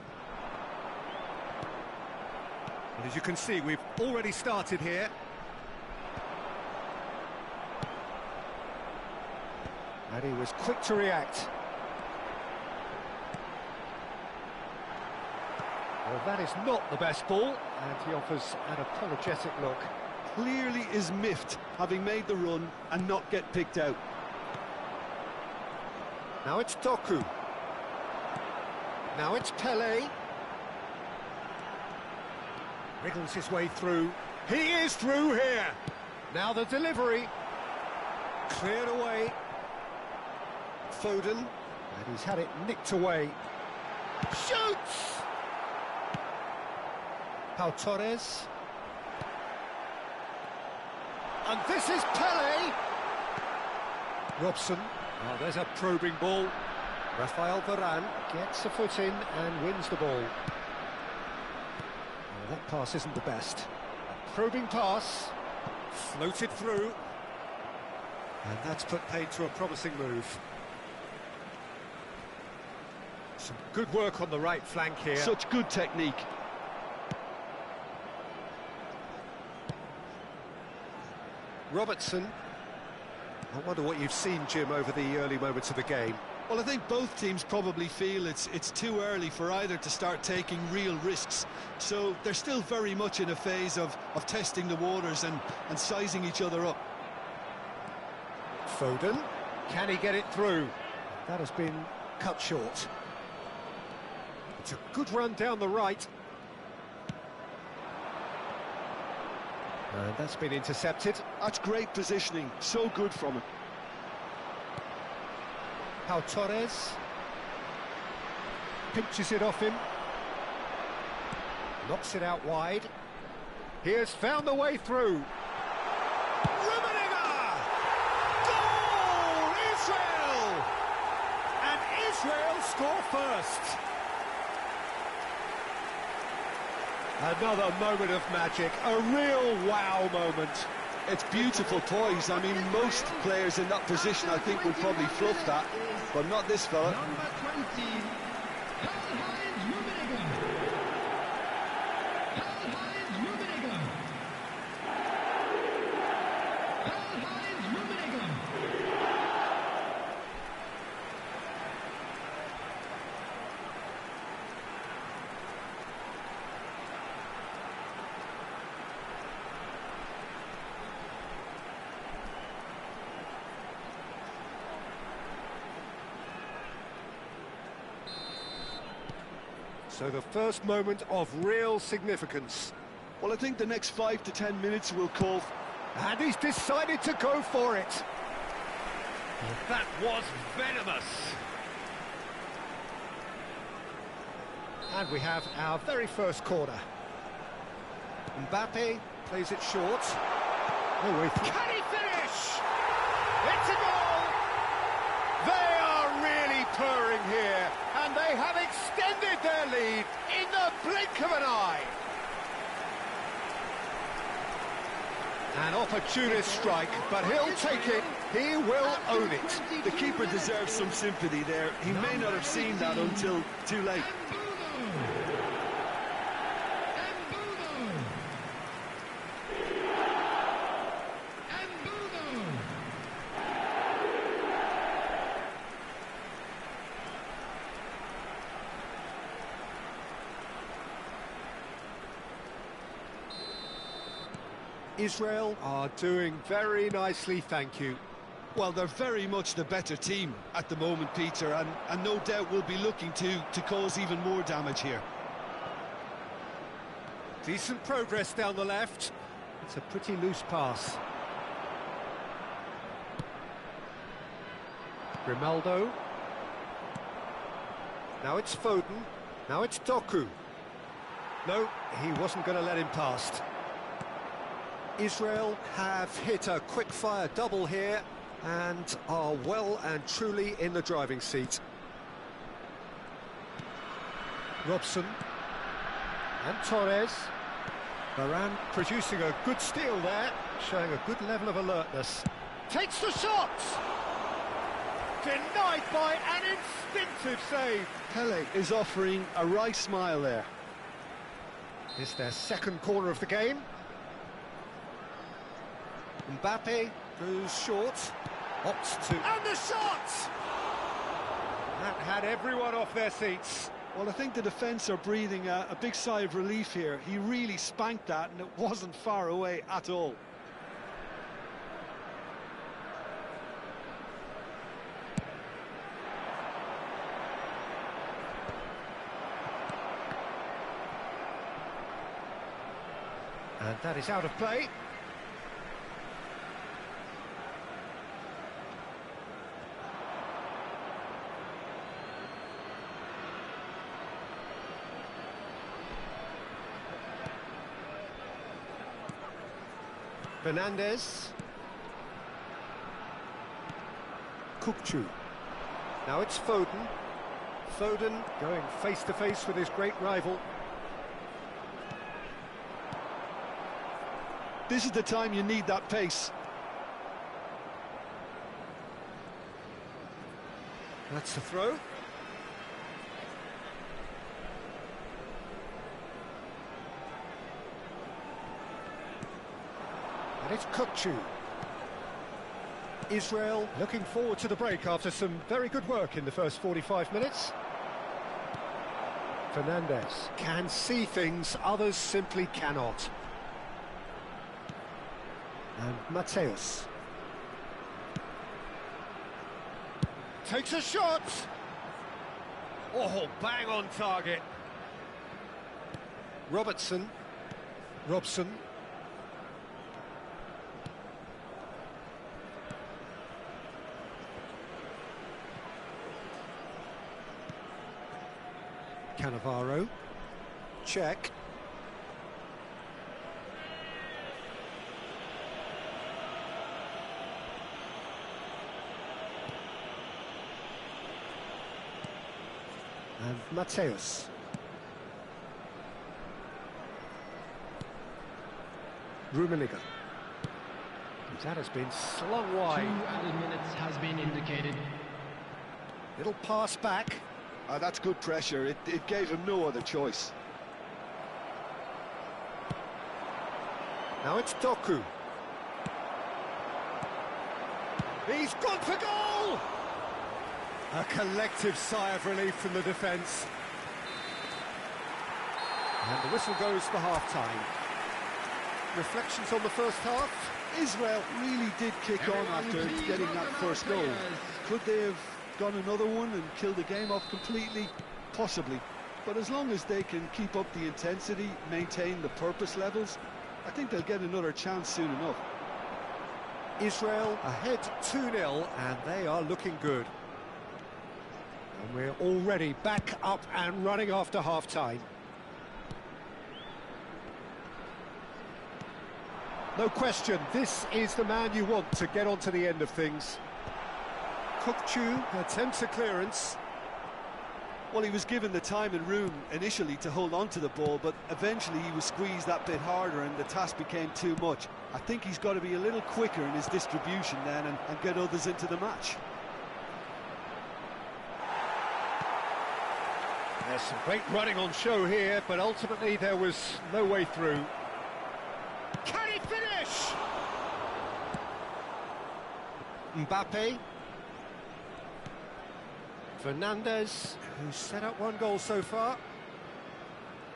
And as you can see, we've already started here. And he was quick to react. Well, that is not the best ball, and he offers an apologetic look. Clearly is miffed, having made the run and not get picked out. Now it's Doku. Now it's Pele. Wriggles his way through. He is through here. Now the delivery. Cleared away. Foden. And he's had it nicked away. Shoots! Pau Torres. And this is Pele. Robson. Oh, there's a probing ball. Rafael Varane gets a foot in and wins the ball. Oh, that pass isn't the best. A probing pass. Floated through. And that's put paid to a promising move. Some good work on the right flank here. Such good technique. Robertson. I wonder what you've seen, Jim, over the early moments of the game. Well, I think both teams probably feel it's too early for either to start taking real risks. So they're still very much in a phase of testing the waters and sizing each other up. Foden. Can he get it through? That has been cut short. It's a good run down the right. And that's been intercepted. That's great positioning, so good from him. Pau Torres. Pinches it off him. Knocks it out wide. He has found the way through. Rummenigge! Goal! Israel! And Israel score first. Another moment of magic, a real wow moment. It's beautiful poise. I mean, most players in that position, I think, would probably fluff that, but not this fella. Number 20, Karl-Heinz Rummenigge. Karl-Heinz Rummenigge. Karl-Heinz Rummenigge. So the first moment of real significance. Well, I think the next 5 to 10 minutes will call. And he's decided to go for it. That was venomous. And we have our very first corner. Mbappe plays it short. Oh, can he finish? It's a goal! They are really purring here, and they have extended their lead in the blink of an eye. An opportunist strike, but he'll take it. He will own it. The keeper deserves some sympathy there. He may not have seen that until too late. Israel are doing very nicely, thank you. Well, they're very much the better team at the moment, Peter, and no doubt will be looking to cause even more damage here. Decent progress down the left. It's a pretty loose pass. Grimaldo. Now it's Foden. Now it's Doku. No, he wasn't going to let him past. Israel have hit a quick-fire double here and are well and truly in the driving seat. Robson. And Torres. Varane producing a good steal there, showing a good level of alertness. Takes the shot! Denied by an instinctive save. Pele is offering a wry smile there. It's their second corner of the game. Mbappe goes short, opts to... And the shot! That had everyone off their seats. Well, I think the defence are breathing a big sigh of relief here. He really spanked that, and it wasn't far away at all. And that is out of play. Fernandes. Kukçu. Now it's Foden. Foden going face-to-face with his great rival. This is the time you need that pace. That's the throw. And it's Kukçu. Israel looking forward to the break after some very good work in the first 45 minutes. Fernandes can see things others simply cannot. And Mateus takes a shot. Oh, bang on target. Robson. Cannavaro. Check. And Mateus. Rummenigge. That has been slung wide. 2 added minutes has been indicated. Little pass back. That's good pressure. It gave him no other choice. Now it's Doku. He's gone for goal! A collective sigh of relief from the defence. And the whistle goes for half-time. Reflections on the first half? Israel really did kick on after getting that first goal. Could they have gone another one and killed the game off completely? Possibly. But as long as they can keep up the intensity, maintain the purpose levels, I think they'll get another chance soon enough. Israel ahead 2-0, and they are looking good. And we're already back up and running after half-time. No question, this is the man you want to get onto the end of things. Kukçu attempts a clearance. Well, he was given the time and room initially to hold on to the ball, but eventually he was squeezed that bit harder and the task became too much. I think he's got to be a little quicker in his distribution then and get others into the match. There's some great running on show here, but ultimately there was no way through. Can he finish? Mbappe. Fernandes, who's set up one goal so far.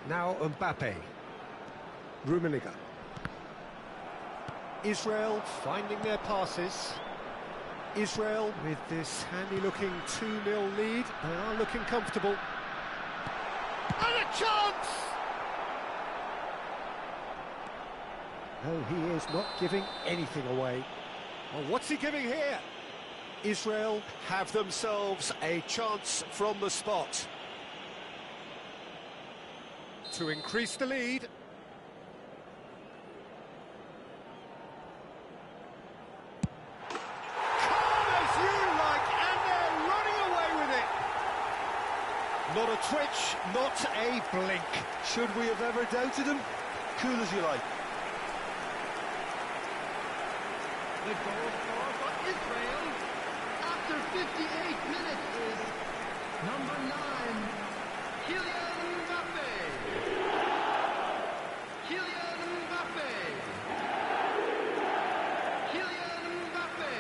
Now Mbappe. Rummenigge. Israel finding their passes. Israel with this handy-looking 2-0 lead. They are looking comfortable. And a chance! No, he is not giving anything away. Well, what's he giving here? Israel have themselves a chance from the spot to increase the lead. Calm as you like, and they're running away with it. Not a twitch, not a blink. Should we have ever doubted him? Cool as you like. The goal scorer for Israel after 58 minutes is number 9, Kylian Mbappe. Kylian Mbappe. Kylian Mbappe.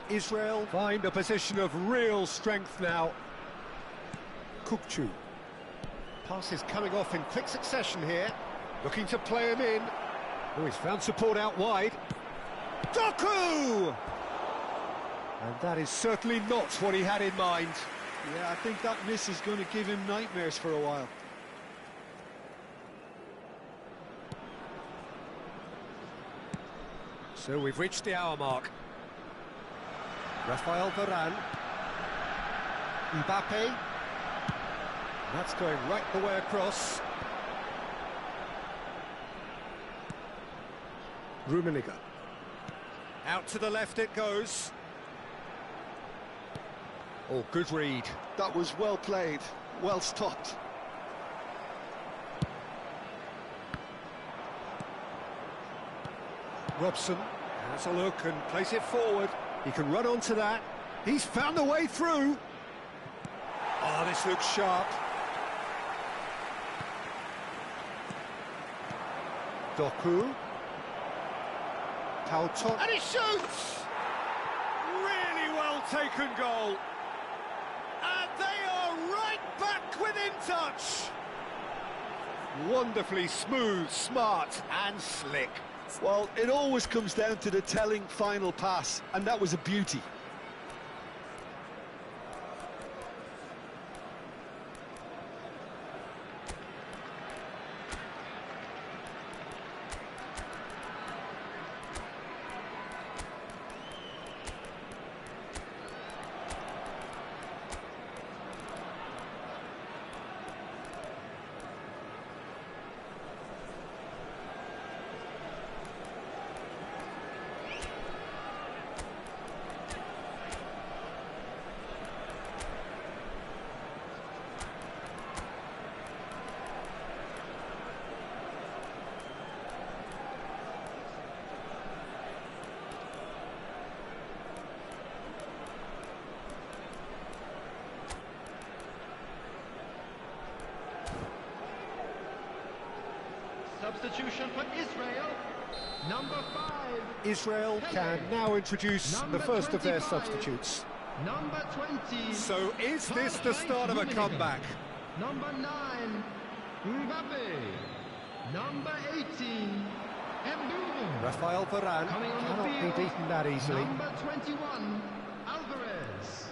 Israel find a position of real strength now. Kukçu. Pass is coming off in quick succession here. Looking to play him in. Oh, he's found support out wide. Doku! And that is certainly not what he had in mind. Yeah, I think that miss is going to give him nightmares for a while. So we've reached the hour mark. Rafael Varane. Mbappe. That's going right the way across. Rummenigge. Out to the left it goes. Oh, good read. That was well played, well stopped. Robson has a look and plays it forward. He can run onto that. He's found a way through. Oh, this looks sharp. Doku. Kauton. And he shoots! Really well taken goal. And they are right back within touch. Wonderfully smooth, smart and slick. Well, it always comes down to the telling final pass, and that was a beauty. Substitution for Israel, number 5. Israel can now introduce the first of their substitutes. Number 20. So is this the start of a comeback? Number 9, Mbappe. Number 18, Mbappe. Rafael Varane Coming on the cannot field, be beaten that easily. Number 21, Alvarez.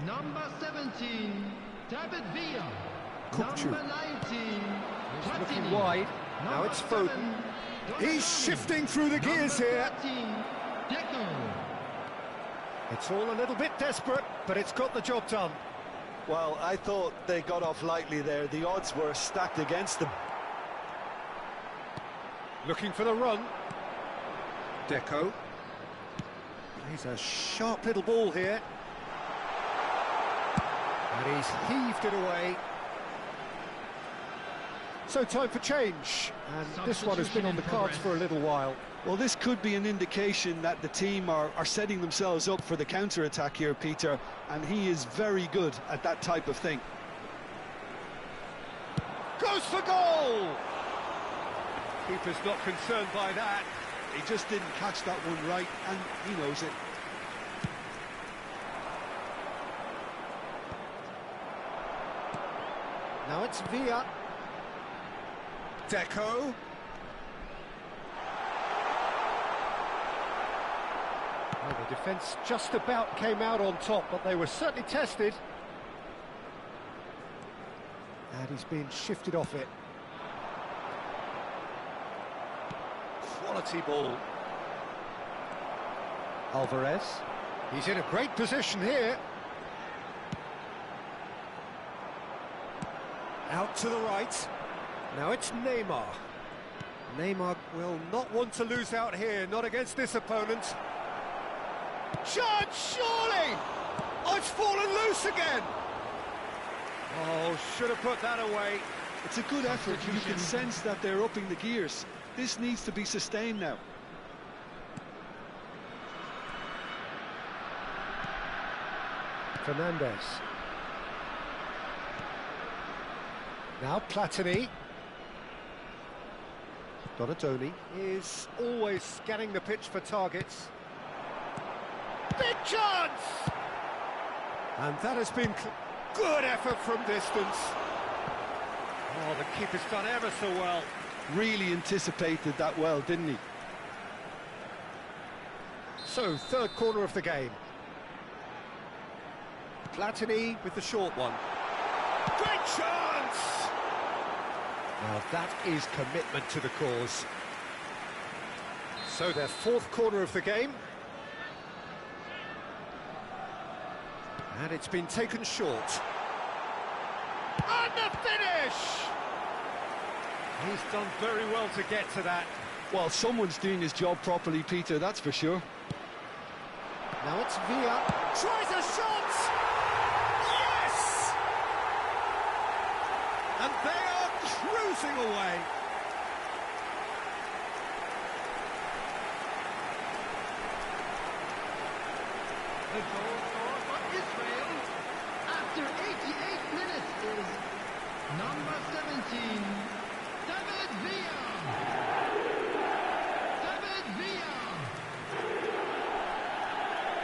Number 17, David Villa. Kukçu. Number 19, He's looking Platini. wide. Now Number it's Foden. 7, He's shifting through the gears Number here. 13, Deco. It's all a little bit desperate, but it's got the job done. Well, I thought they got off lightly there. The odds were stacked against them. Looking for the run. Deco. Plays a sharp little ball here. And he's heaved it away. So time for change, and this one has been on the cards for a little while. Well, this could be an indication that the team are setting themselves up for the counter-attack here, Peter, and he is very good at that type of thing. Goes for goal! Keeper's not concerned by that. He just didn't catch that one right, and he knows it. Now it's Villa. Deco. Well, the defence just about came out on top, but they were certainly tested. And he's been shifted off it. Quality ball. Alvarez. He's in a great position here. Out to the right. Now it's Neymar. Neymar will not want to lose out here, not against this opponent. Chance, surely! Oh, it's fallen loose again! Oh, should have put that away. It's a good effort. You can sense that they're upping the gears. This needs to be sustained now. Fernandez. Now Platini. Donatoni is always scanning the pitch for targets. Big chance! And that has been good effort from distance. Oh, the keeper's done ever so well. Really anticipated that well, didn't he? So, third corner of the game. Platini with the short one. Great chance! Now that is commitment to the cause. So their fourth corner of the game. And it's been taken short. And the finish! He's done very well to get to that. Well, someone's doing his job properly, Peter, that's for sure. Now it's Villa. Tries a shot! Yes! And they are cruising away. The goal scorer for Israel after 88 minutes is number 17, David Villa. David Villa.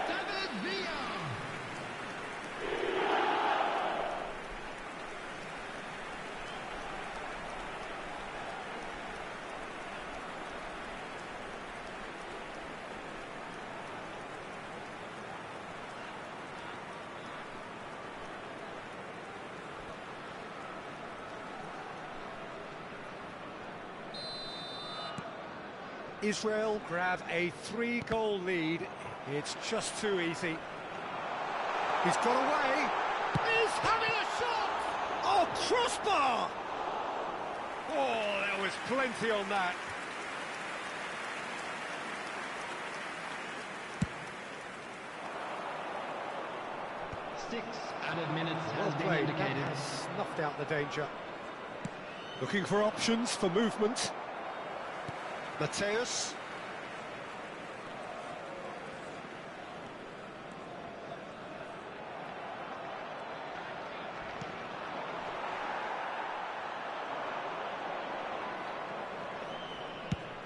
David Villa. Israel grab a 3-goal lead. It's just too easy. He's got away. He's having a shot! Oh, crossbar! Oh, there was plenty on that. Six added minutes Well has been played. indicated. That has snuffed out the danger. Looking for options for movement. Mateus.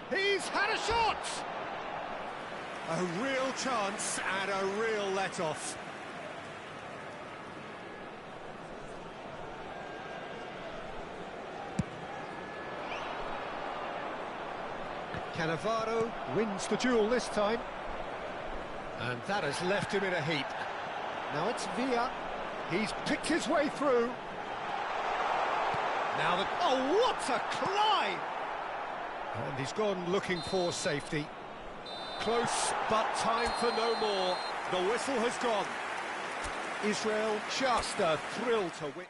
He's had a shot! A real chance and a real let-off. Cannavaro wins the duel this time. And that has left him in a heap. Now it's Villa. He's picked his way through. Now the... Oh, what a climb! And he's gone looking for safety. Close, but time for no more. The whistle has gone. Israel just a thrill to witness.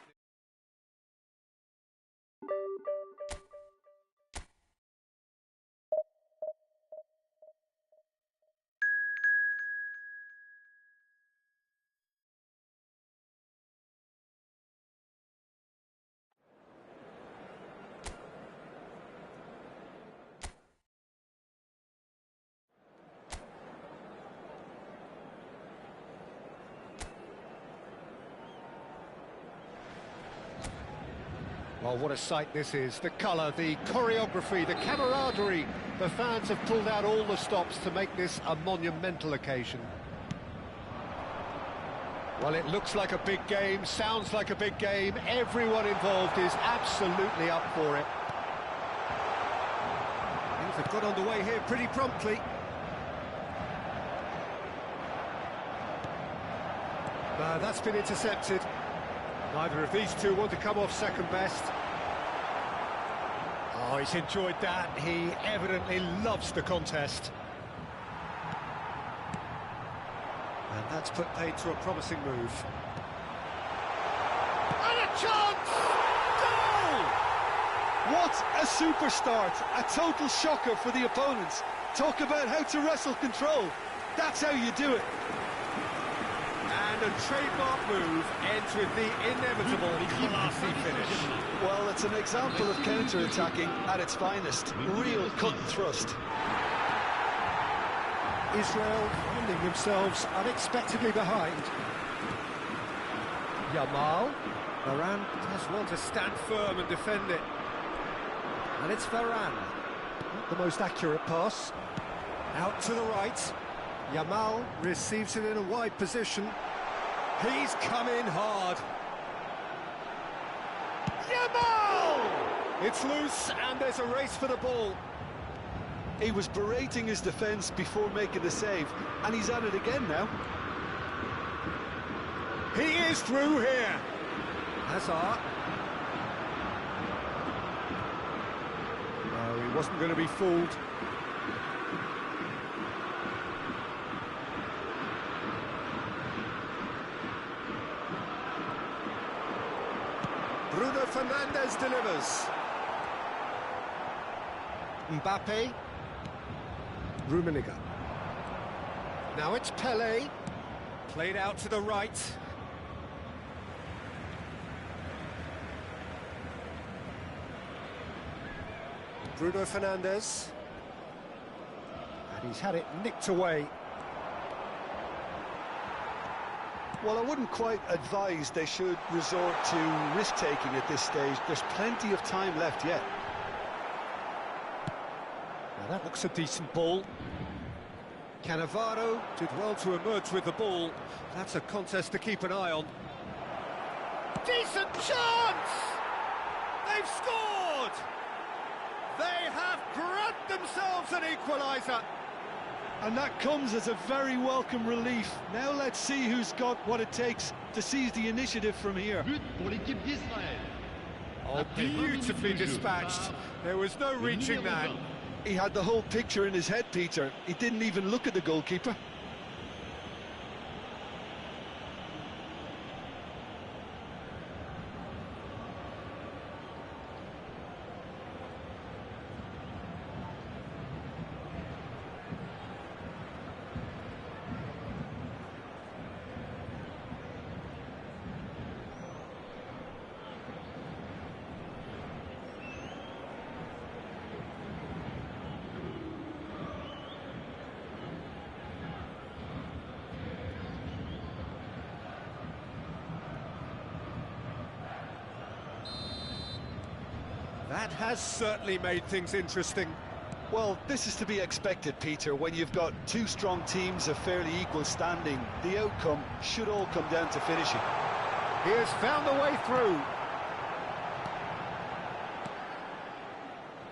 Well, what a sight this is. The colour, the choreography, the camaraderie. The fans have pulled out all the stops to make this a monumental occasion. Well, it looks like a big game, sounds like a big game. Everyone involved is absolutely up for it. Things have got underway here pretty promptly. That's been intercepted. Neither of these two want to come off second best. Oh, he's enjoyed that. He evidently loves the contest. And that's put paid to a promising move. And a chance! Goal! What a super start, a total shocker for the opponents. Talk about how to wrestle control. That's how you do it. And a trademark move ends with the inevitable classy finish. Well, it's an example of counter-attacking at its finest. Real cut and thrust. Israel finding themselves unexpectedly behind. Yamal. Varane does well to stand firm and defend it. And it's Varane. Not the most accurate pass. Out to the right. Yamal receives it in a wide position. He's come in hard. Yamal! It's loose and there's a race for the ball. He was berating his defence before making the save, and he's at it again now. He is through here. Hazard. No, he wasn't going to be fooled. Bruno Fernandes delivers. Mbappe. Rummenigge. Now it's Pelé. Played out to the right. Bruno Fernandes. And he's had it nicked away. Well, I wouldn't quite advise they should resort to risk-taking at this stage. There's plenty of time left yet. Now that looks a decent ball. Cannavaro did well to emerge with the ball. That's a contest to keep an eye on. Decent chance! They've scored! They have grabbed themselves an equaliser. And that comes as a very welcome relief. Now let's see who's got what it takes to seize the initiative from here. But pour l'équipe d'Israël. Oh, beautifully dispatched. There was no reaching that. He had the whole picture in his head, Peter. He didn't even look at the goalkeeper. That has certainly made things interesting. Well, this is to be expected, Peter. When you've got two strong teams of fairly equal standing, the outcome should all come down to finishing. He has found the way through.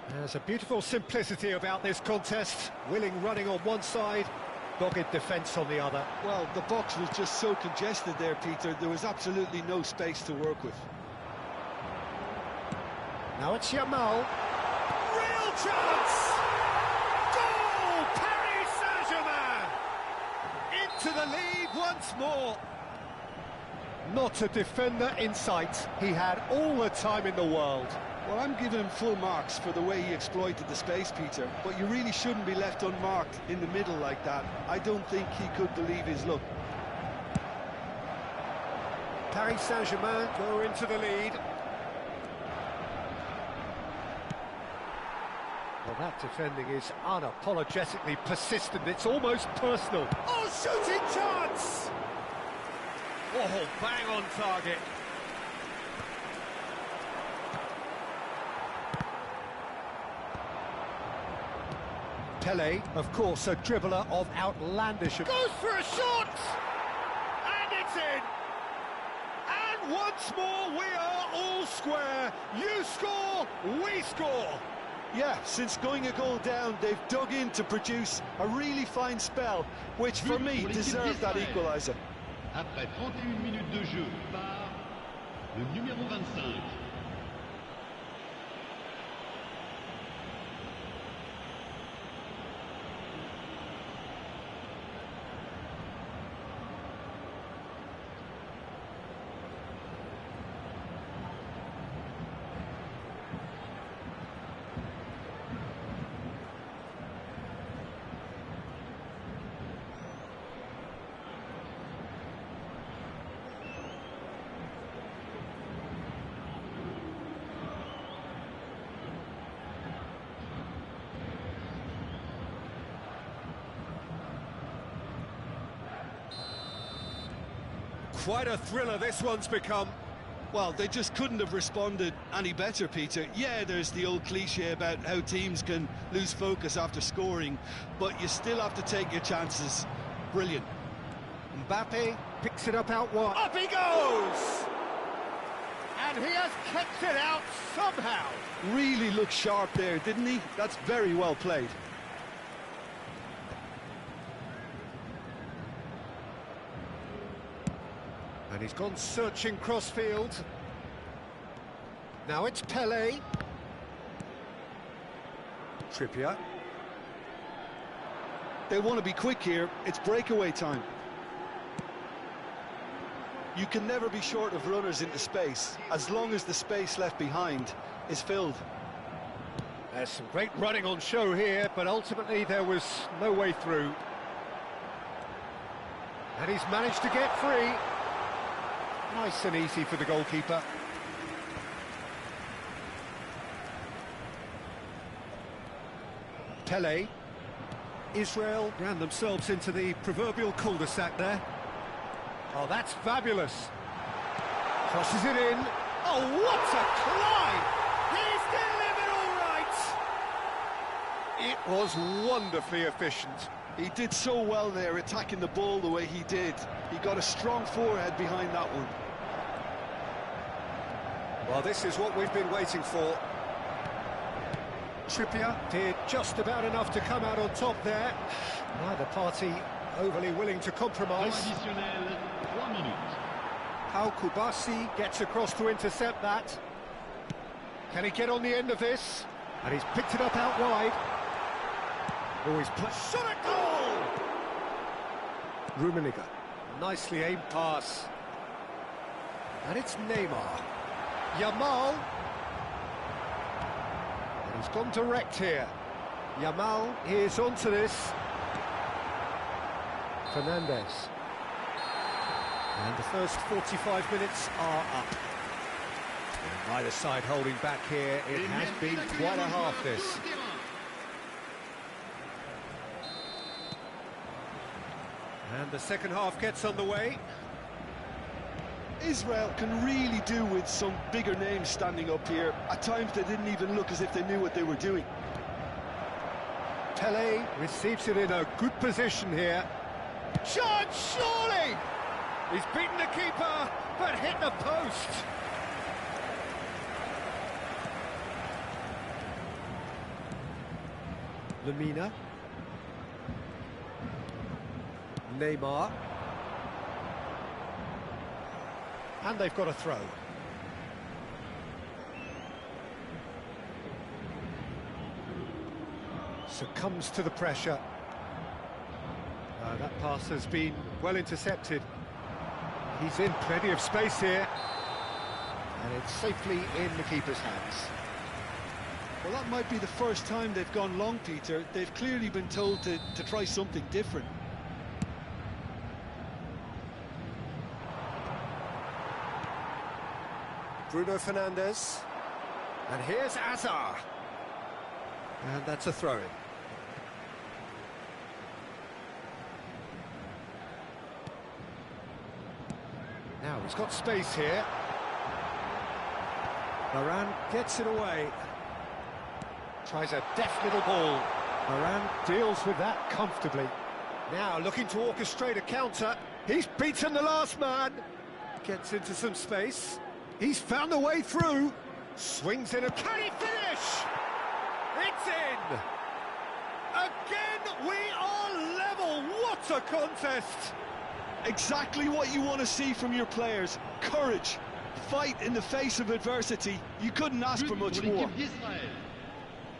There's a beautiful simplicity about this contest. Willing running on one side, dogged defence on the other. Well, the box was just so congested there, Peter. There was absolutely no space to work with. Now it's Yamal. Real chance! Goal! Paris Saint-Germain! Into the lead once more. Not a defender in sight. He had all the time in the world. Well, I'm giving him full marks for the way he exploited the space, Peter. But you really shouldn't be left unmarked in the middle like that. I don't think he could believe his luck. Paris Saint-Germain go into the lead. Well, that defending is unapologetically persistent. It's almost personal. Oh, shooting chance! Oh, bang on target. Pelé, of course, a dribbler of outlandish... Goes for a shot! And it's in! And once more, we are all square. You score, we score. Yeah, since going a goal down, they've dug in to produce a really fine spell, which for me deserved that equaliser. Après 31 minutes de jeu par le numéro 25. quite a thriller this one's become. Well, they just couldn't have responded any better, Peter. Yeah, there's the old cliche about how teams can lose focus after scoring, but you still have to take your chances. Brilliant. Mbappe picks it up out wide. Up he goes! And he has kept it out somehow. Really looked sharp there, didn't he? That's very well played. And he's gone searching crossfield. Now it's Pele. Trippier. They want to be quick here. It's breakaway time. You can never be short of runners into space, as long as the space left behind is filled. There's some great running on show here, but ultimately there was no way through. And he's managed to get free. Nice and easy for the goalkeeper. Pele. Israel ran themselves into the proverbial cul-de-sac there. Oh, that's fabulous. Crosses it in. Oh, what a climb! He's delivered all right! It was wonderfully efficient. He did so well there, attacking the ball the way he did. He got a strong forehead behind that one. Well, this is what we've been waiting for. Trippier did just about enough to come out on top there. Neither party overly willing to compromise. Additionnel, 3 minutes. Al Kubasi gets across to intercept that. Can he get on the end of this? And he's picked it up out wide. Oh, he's shot at goal! Rummenigge, nicely aimed pass. And it's Neymar. Yamal. And he's gone direct here. Yamal is onto this. Fernandez. And the first 45 minutes are up. And neither side holding back here. It has been quite a half, this. And the second half gets underway. Israel can really do with some bigger names standing up here. At times they didn't even look as if they knew what they were doing. Pele receives it in a good position here. Chance, surely! He's beaten the keeper, but hit the post. Lemina. Neymar. And they've got a throw. Succumbs to the pressure. That pass has been well intercepted. He's in plenty of space here. And it's safely in the keeper's hands. Well, that might be the first time they've gone long, Peter. They've clearly been told to try something different. Bruno Fernandes. And here's Azar. And that's a throw-in. Now he's got space here. Varane gets it away. Tries a deft little ball. Varane deals with that comfortably. Now looking to orchestrate a counter. He's beaten the last man. Gets into some space. He's found a way through. Swings in a... Can he finish? It's in! Again, we are level. What a contest! Exactly what you want to see from your players. Courage. Fight in the face of adversity. You couldn't ask for much more.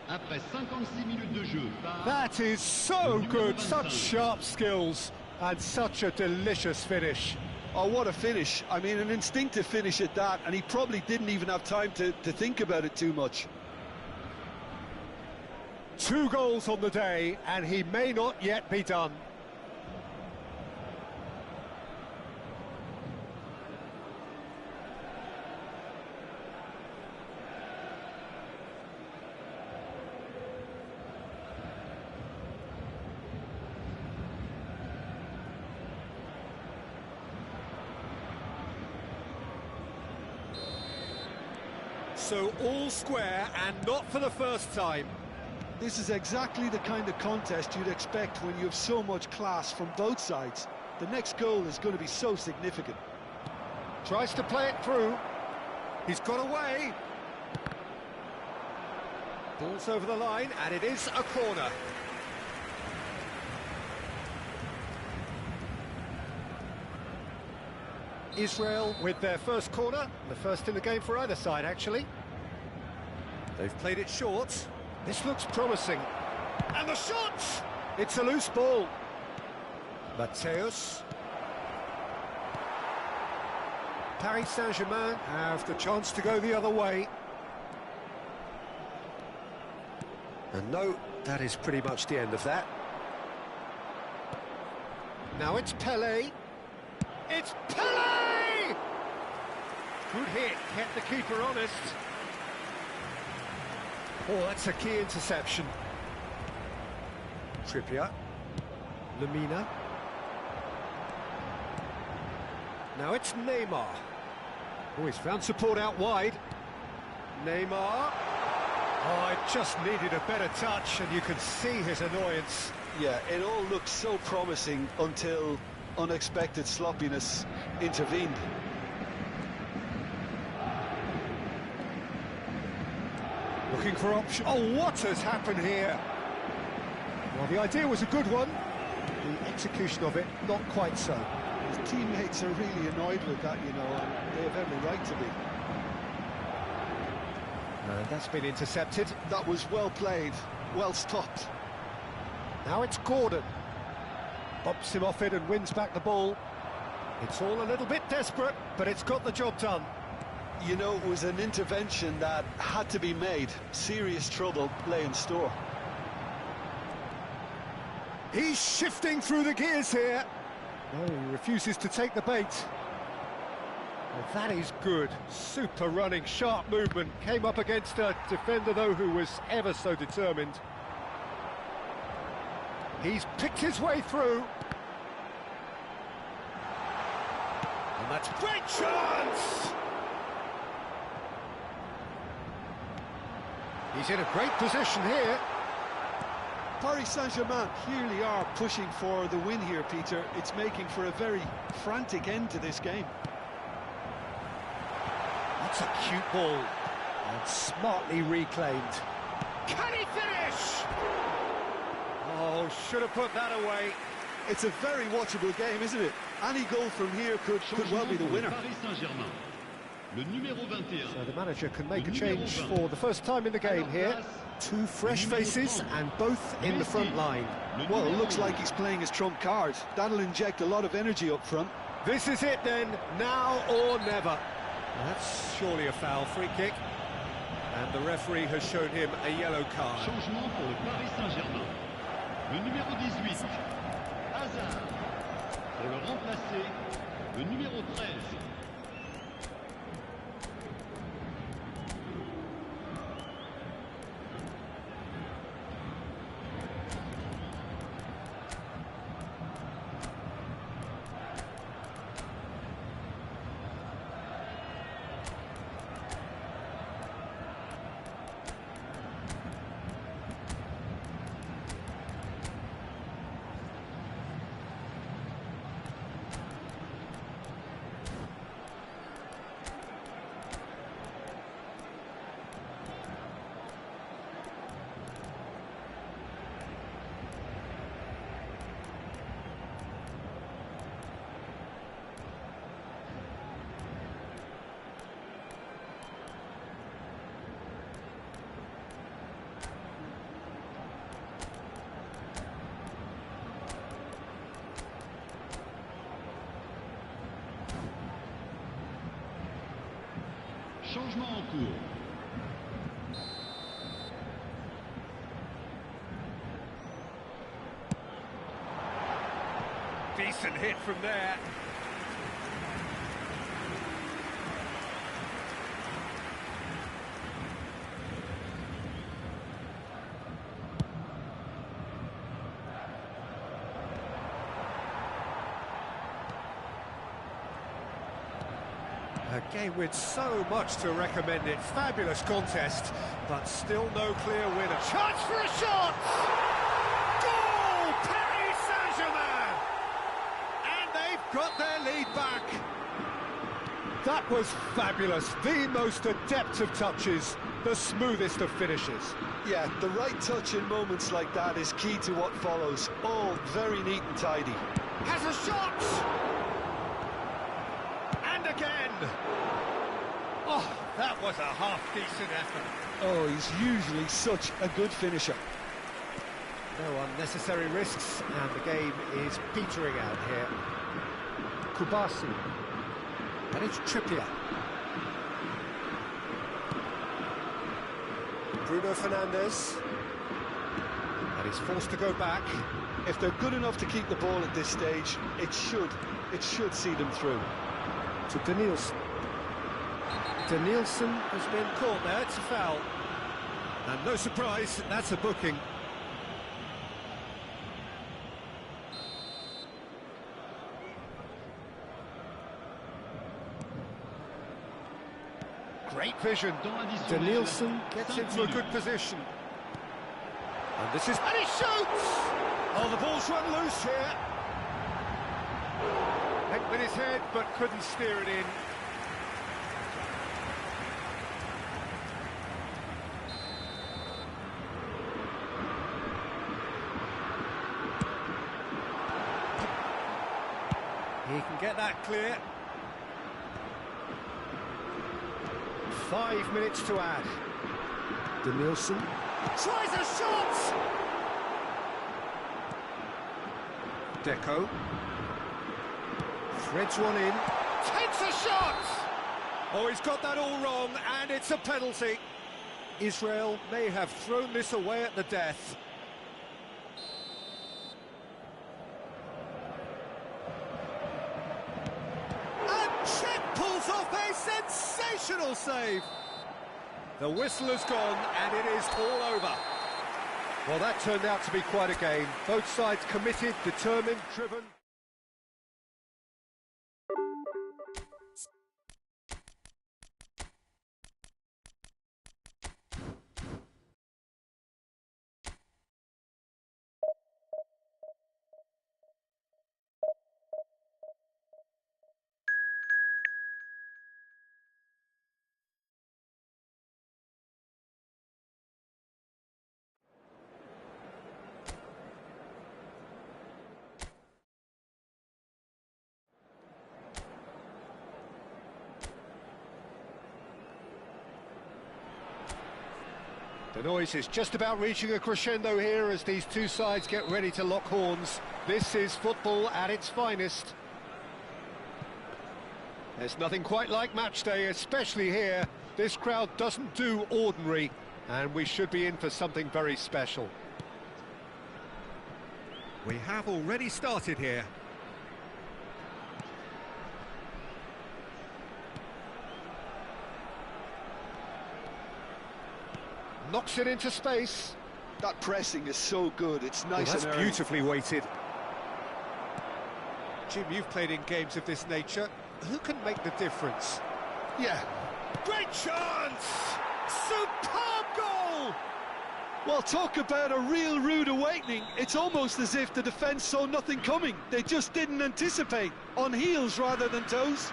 Après 56 minutes de jeu. That is so good. Such sharp skills and such a delicious finish. Oh, what a finish. I mean, an instinctive finish at that, and he probably didn't even have time to think about it too much. 2 goals on the day, and he may not yet be done. So all square and not for the first time. This is exactly the kind of contest you'd expect when you have so much class from both sides. The next goal is going to be so significant. Tries to play it through. He's got away. Ball's over the line, and it is a corner. Israel with their first corner, the first in the game for either side, actually. They've played it short. This looks promising. And the shot! It's a loose ball. Mateus. Paris Saint-Germain have the chance to go the other way. And no, that is pretty much the end of that. Now it's Pelé. It's Pelé! Good hit, kept the keeper honest. Oh, that's a key interception. Trippier. Lemina. Now it's Neymar. Oh, he's found support out wide. Neymar. Oh, it just needed a better touch, and you can see his annoyance. Yeah, it all looked so promising until unexpected sloppiness intervened. Looking for option. Oh, what has happened here? Well, the idea was a good one. The execution of it, not quite so. His teammates are really annoyed with that, you know, and they have every right to be. And that's been intercepted. That was well played, well stopped. Now it's Gordon. Bumps him off it and wins back the ball. It's all a little bit desperate, but it's got the job done. You know, it was an intervention that had to be made. Serious trouble lay in store. He's shifting through the gears here. No, he refuses to take the bait. Well, that is good. Super running, sharp movement. Came up against a defender, though, who was ever so determined. He's picked his way through. And that's great chance! He's in a great position here. Paris Saint-Germain clearly are pushing for the win here, Peter. It's making for a very frantic end to this game. That's a cute ball. And smartly reclaimed. Can he finish? Oh, should have put that away. It's a very watchable game, isn't it? Any goal from here could well be the winner. Paris Saint-Germain. Le numéro 21. So the manager can make a change for the first time in the game here. Two fresh faces and both in the front line. Well, it looks like he's playing his trump card. That'll inject a lot of energy up front. This is it then, now or never. That's surely a foul, free kick. And the referee has shown him a yellow card. Changement pour le Paris Saint-Germain. Le numéro 18. Hazard. Pour le remplacer, le numéro 13. Changement en cours. Decent hit from there. A game with so much to recommend it. Fabulous contest, but still no clear winner. Chance for a shot! Goal! Paris Saint-Germain! And they've got their lead back. That was fabulous. The most adept of touches, the smoothest of finishes. Yeah, the right touch in moments like that is key to what follows. All very neat and tidy. Has a shot! And again! Oh, that was a half-decent effort. Oh, he's usually such a good finisher. No unnecessary risks, and the game is petering out here. Kubasi. And it's Trippier. Bruno Fernandes. And he's forced to go back. If they're good enough to keep the ball at this stage, it should see them through. To Danielson. Danielson has been caught there, it's a foul. And no surprise, that's a booking. Great vision. Danielson gets into a good position. And this is... And he shoots! Oh, the ball's run loose here. Hit with his head, but couldn't steer it in. He can get that clear. 5 minutes to add. Danielson tries a shot! Deco threads one in, takes a shot! Oh, he's got that all wrong, and it's a penalty. Israel may have thrown this away at the death. Pulls off a sensational save. The whistle has gone and it is all over. Well, that turned out to be quite a game. Both sides committed, determined, driven. The noise is just about reaching a crescendo here as these two sides get ready to lock horns. This is football at its finest. There's nothing quite like match day, especially here. This crowd doesn't do ordinary, and we should be in for something very special. We have already started here. Knocks it into space. That pressing is so good, it's nice that's and early. Beautifully weighted. Jim, you've played in games of this nature. Who can make the difference? Yeah. Great chance! Superb goal! Well, talk about a real rude awakening. It's almost as if the defence saw nothing coming. They just didn't anticipate. On heels rather than toes.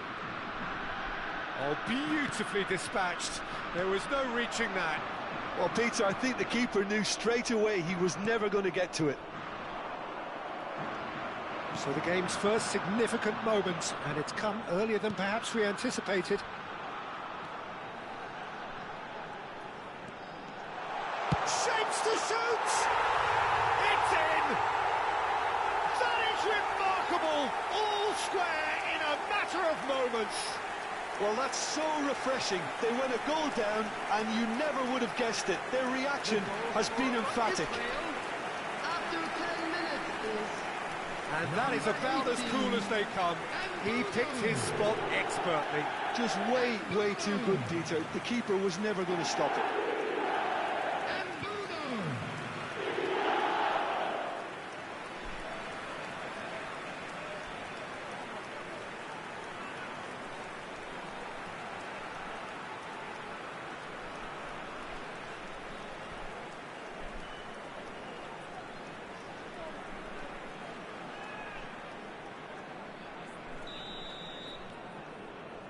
Oh, beautifully dispatched. There was no reaching that. Well, Peter, I think the keeper knew straight away he was never going to get to it. So the game's first significant moment, and it's come earlier than perhaps we anticipated. Shapes to shoot! It's in! That is remarkable! All square in a matter of moments. Well, that's so refreshing. They went a goal down, and you never would have guessed it. Their reaction has been emphatic. After 10 minutes And that is about as cool as they come. He picked his spot expertly. Just way, way too good, Peter. The keeper was never going to stop it.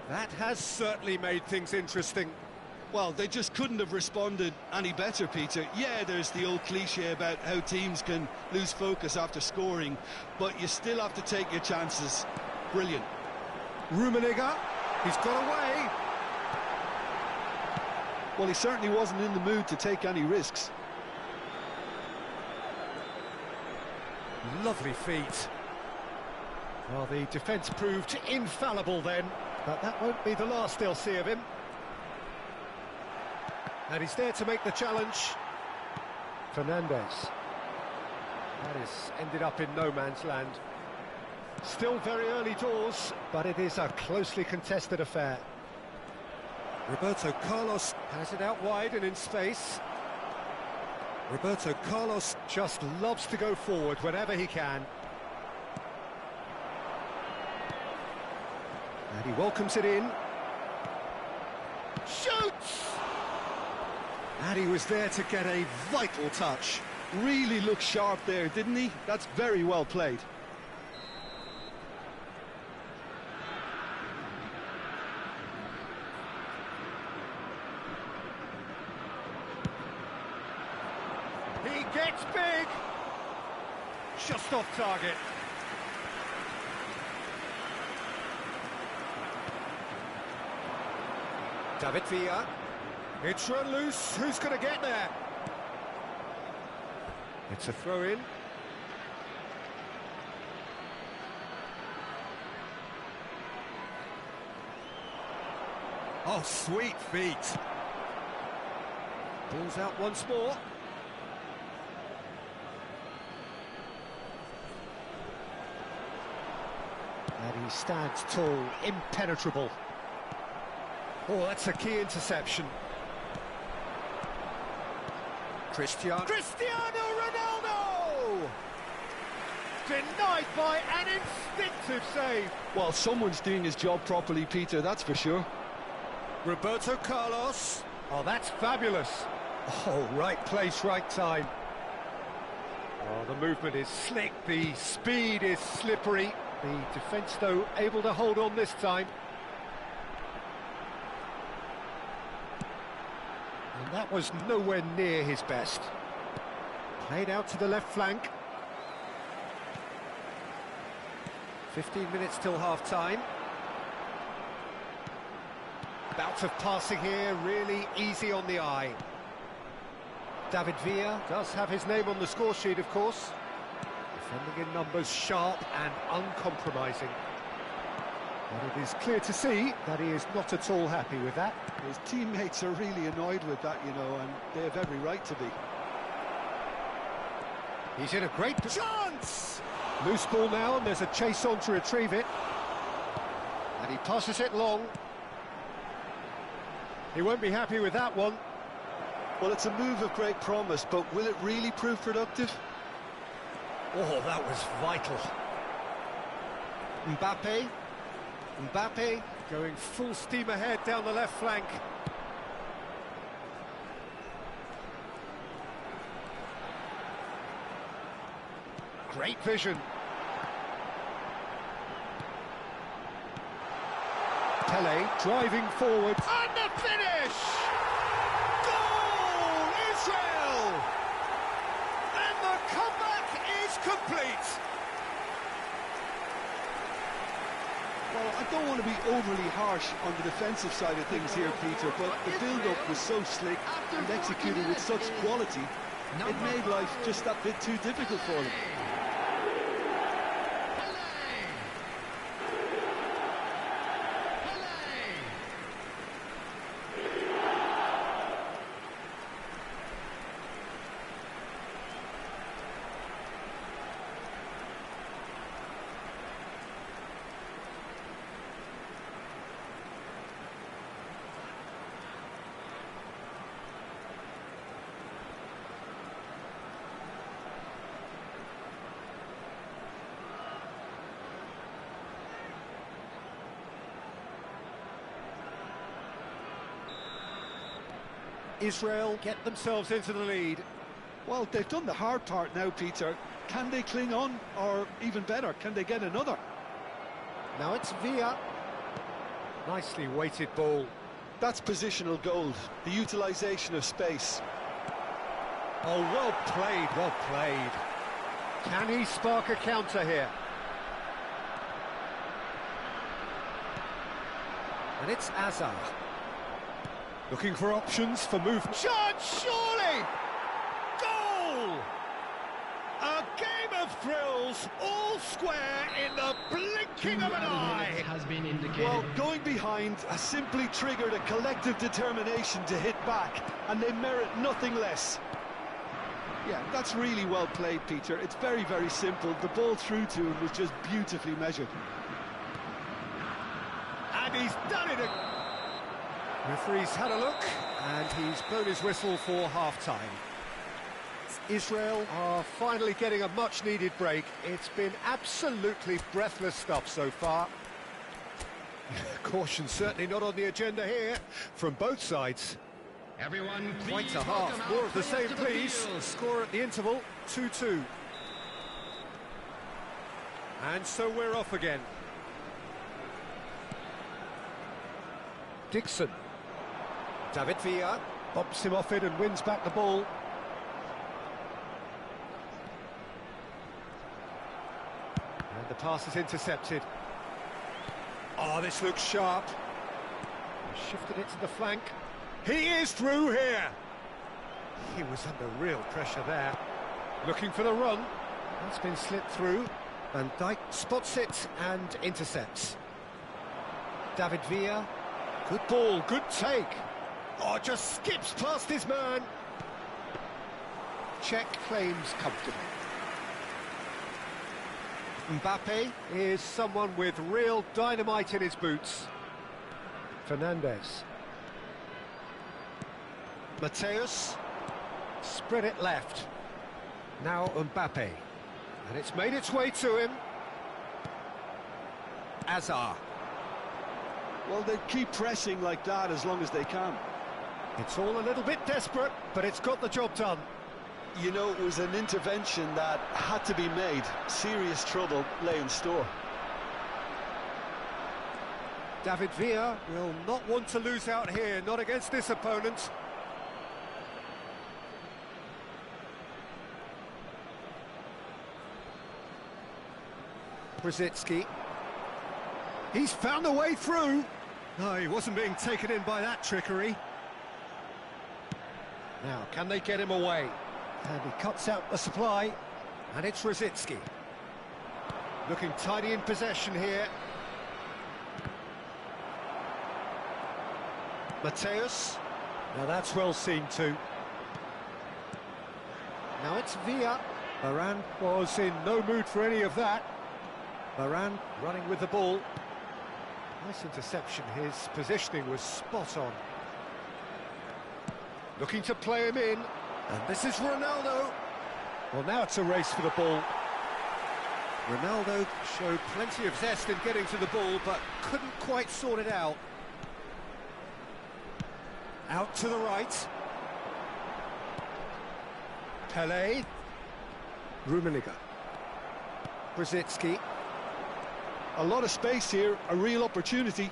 That has certainly made things interesting. Well, they just couldn't have responded any better, Peter. Yeah, there's the old cliche about how teams can lose focus after scoring, but you still have to take your chances. Brilliant. Rummenigge, he's got away. Well, he certainly wasn't in the mood to take any risks. Lovely feet. Well, the defence proved infallible then, but that won't be the last they'll see of him. And he's there to make the challenge. Fernandez. That has ended up in no man's land. Still very early doors, but it is a closely contested affair. Roberto Carlos has it out wide and in space. Roberto Carlos just loves to go forward whenever he can. And he welcomes it in. Shoots! And he was there to get a vital touch. Really looked sharp there, didn't he? That's very well played. He gets big! Just off target. David Villa. It's run loose. Who's going to get there? It's a throw-in. Oh, sweet feet. Ball's out once more. And he stands tall, impenetrable. Oh, that's a key interception. Cristiano Ronaldo! Denied by an instinctive save. Well, someone's doing his job properly, Peter, that's for sure. Roberto Carlos. Oh, that's fabulous. Oh, right place, right time. Oh, the movement is slick, the speed is slippery. The defence, though, able to hold on this time. And that was nowhere near his best. Played out to the left flank. 15 minutes till half-time. Bout of passing here, really easy on the eye. David Villa does have his name on the score sheet, of course. Defending in numbers, sharp and uncompromising. But it is clear to see that he is not at all happy with that. His teammates are really annoyed with that, you know, and they have every right to be. He's in a great chance! Loose ball now, and there's a chase on to retrieve it. And he passes it long. He won't be happy with that one. Well, it's a move of great promise, but will it really prove productive? Oh, that was vital. Mbappe going full steam ahead down the left flank. Great vision. Pele driving forward. And the finish! Goal, Israel! And the comeback is complete. Well, I don't want to be overly harsh on the defensive side of things here, Peter, but the build-up was so slick and executed with such quality, it made life just that bit too difficult for them. Israel get themselves into the lead. Well, they've done the hard part now, Peter. Can they cling on, or even better, can they get another? Now it's Villa. Nicely weighted ball. That's positional gold, the utilisation of space. Oh, well played, well played. Can he spark a counter here? And it's Azar. Looking for options for movement. Chance, surely! Goal! A game of thrills, all square in the blinking of an eye. Has been indicated. Well, going behind has simply triggered a collective determination to hit back, and they merit nothing less. Yeah, that's really well played, Peter. It's very, very simple. The ball through to him was just beautifully measured. And he's done it. Referee's had a look, and he's blown his whistle for half-time. Israel are finally getting a much-needed break. It's been absolutely breathless stuff so far. Caution certainly not on the agenda here from both sides. Everyone, Quite a half. More of the same, please. Score at the interval, 2-2. And so we're off again. Dixon. David Villa bumps him off it and wins back the ball. And the pass is intercepted. Oh, this looks sharp. Shifted it to the flank. He is through here. He was under real pressure there. Looking for the run. That's been slipped through. Van Dijk spots it and intercepts. David Villa. Good ball, good take. Oh, just skips past his man. Check claims comfortably. Mbappe is someone with real dynamite in his boots. Fernandes. Mateus. Spread it left. Now Mbappe. And it's made its way to him. Azar. Well, they keep pressing like that as long as they can. It's all a little bit desperate, but it's got the job done. You know, it was an intervention that had to be made. Serious trouble lay in store. David Villa will not want to lose out here, not against this opponent. Brzezinski. He's found a way through. No, he wasn't being taken in by that trickery. Now, can they get him away? And he cuts out the supply. And it's Brzezinski. Looking tidy in possession here. Mateus. Now that's well seen too. Now it's Villa. Varane was in no mood for any of that. Varane running with the ball. Nice interception, his positioning was spot on. Looking to play him in, and this is Ronaldo. Well, now it's a race for the ball. Ronaldo showed plenty of zest in getting to the ball, but couldn't quite sort it out. Out to the right. Pelé. Rummenigge. Brzezinski. A lot of space here, a real opportunity.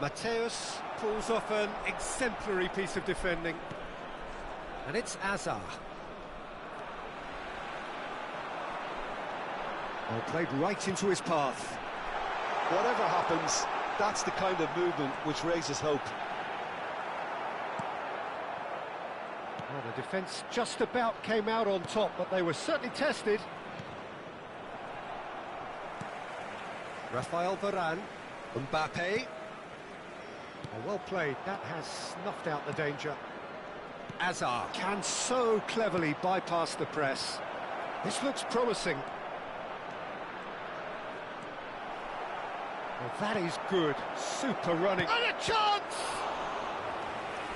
Mateus pulls off an exemplary piece of defending. And it's Azar. Well, played right into his path. Whatever happens, that's the kind of movement which raises hope. Well, the defence just about came out on top, but they were certainly tested. Rafael Varane. Mbappe. Oh, well played. That has snuffed out the danger. Azar can so cleverly bypass the press. This looks promising. Well, that is good. Super running. And a chance!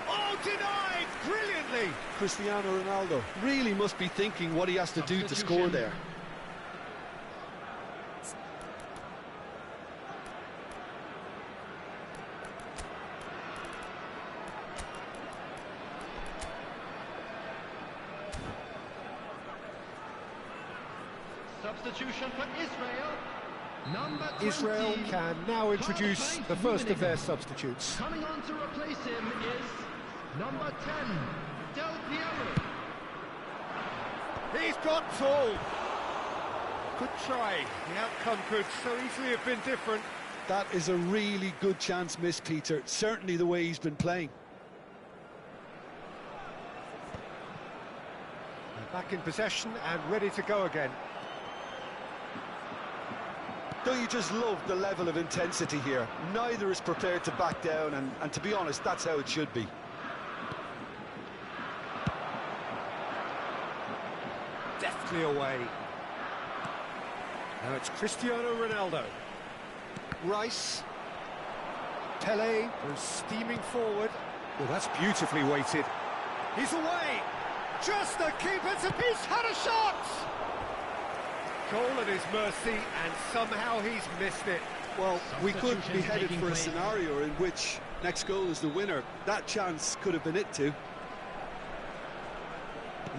Oh, denied! Brilliantly! Cristiano Ronaldo really must be thinking what he has to do to score there. Substitution for Israel. Number 20. Israel can now introduce the first of their substitutes. Coming on to replace him is number 10, Del Piero. He's got full. Good try. The outcome could so easily have been different. That is a really good chance missed, Peter. Certainly the way he's been playing. They're back in possession and ready to go again. Don't you just love the level of intensity here? Neither is prepared to back down, and to be honest, that's how it should be. Deftly away. Now it's Cristiano Ronaldo. Rice. Pele goes steaming forward. Well, that's beautifully weighted. He's away. Just the keeper to piece. Had a shot. Goal at his mercy, and somehow he's missed it. Well, we could be headed for a scenario in which next goal is the winner. That chance could have been it too.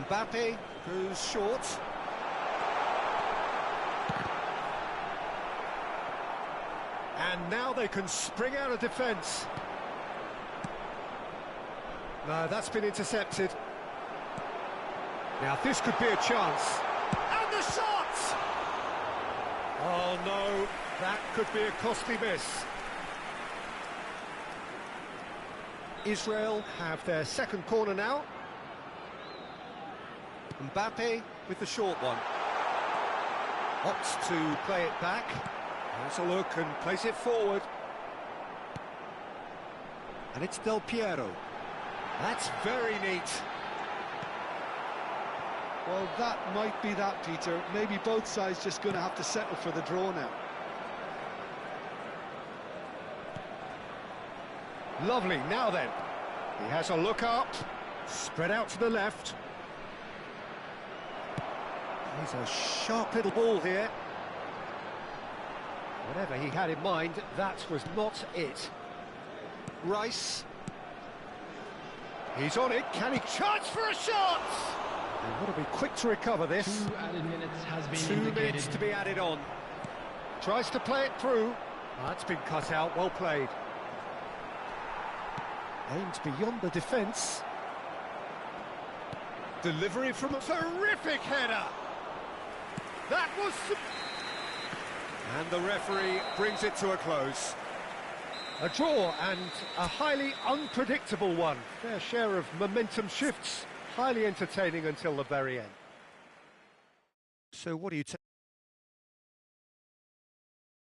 Mbappe goes short. And now they can spring out of defence. No, that's been intercepted. Now this could be a chance. And the shot! Oh no, that could be a costly miss. Israel have their second corner now. Mbappe with the short one. Opts to play it back. Has a look and place it forward. And it's Del Piero. That's very neat. Well, that might be that, Peter. Maybe both sides just going to have to settle for the draw now. Lovely, now then. He has a look up. Spread out to the left. He's a sharp little ball here. Whatever he had in mind, that was not it. Rice. He's on it. Can he charge for a shot? He'll want to be quick to recover this. 2 added minutes has been 2 indicated. minutes to be added on. Tries to play it through. That's been cut out. Well played. Aimed beyond the defence. Delivery from a terrific header. That was... And the referee brings it to a close. A draw, and a highly unpredictable one. Fair share of momentum shifts. Highly entertaining until the very end. So what do you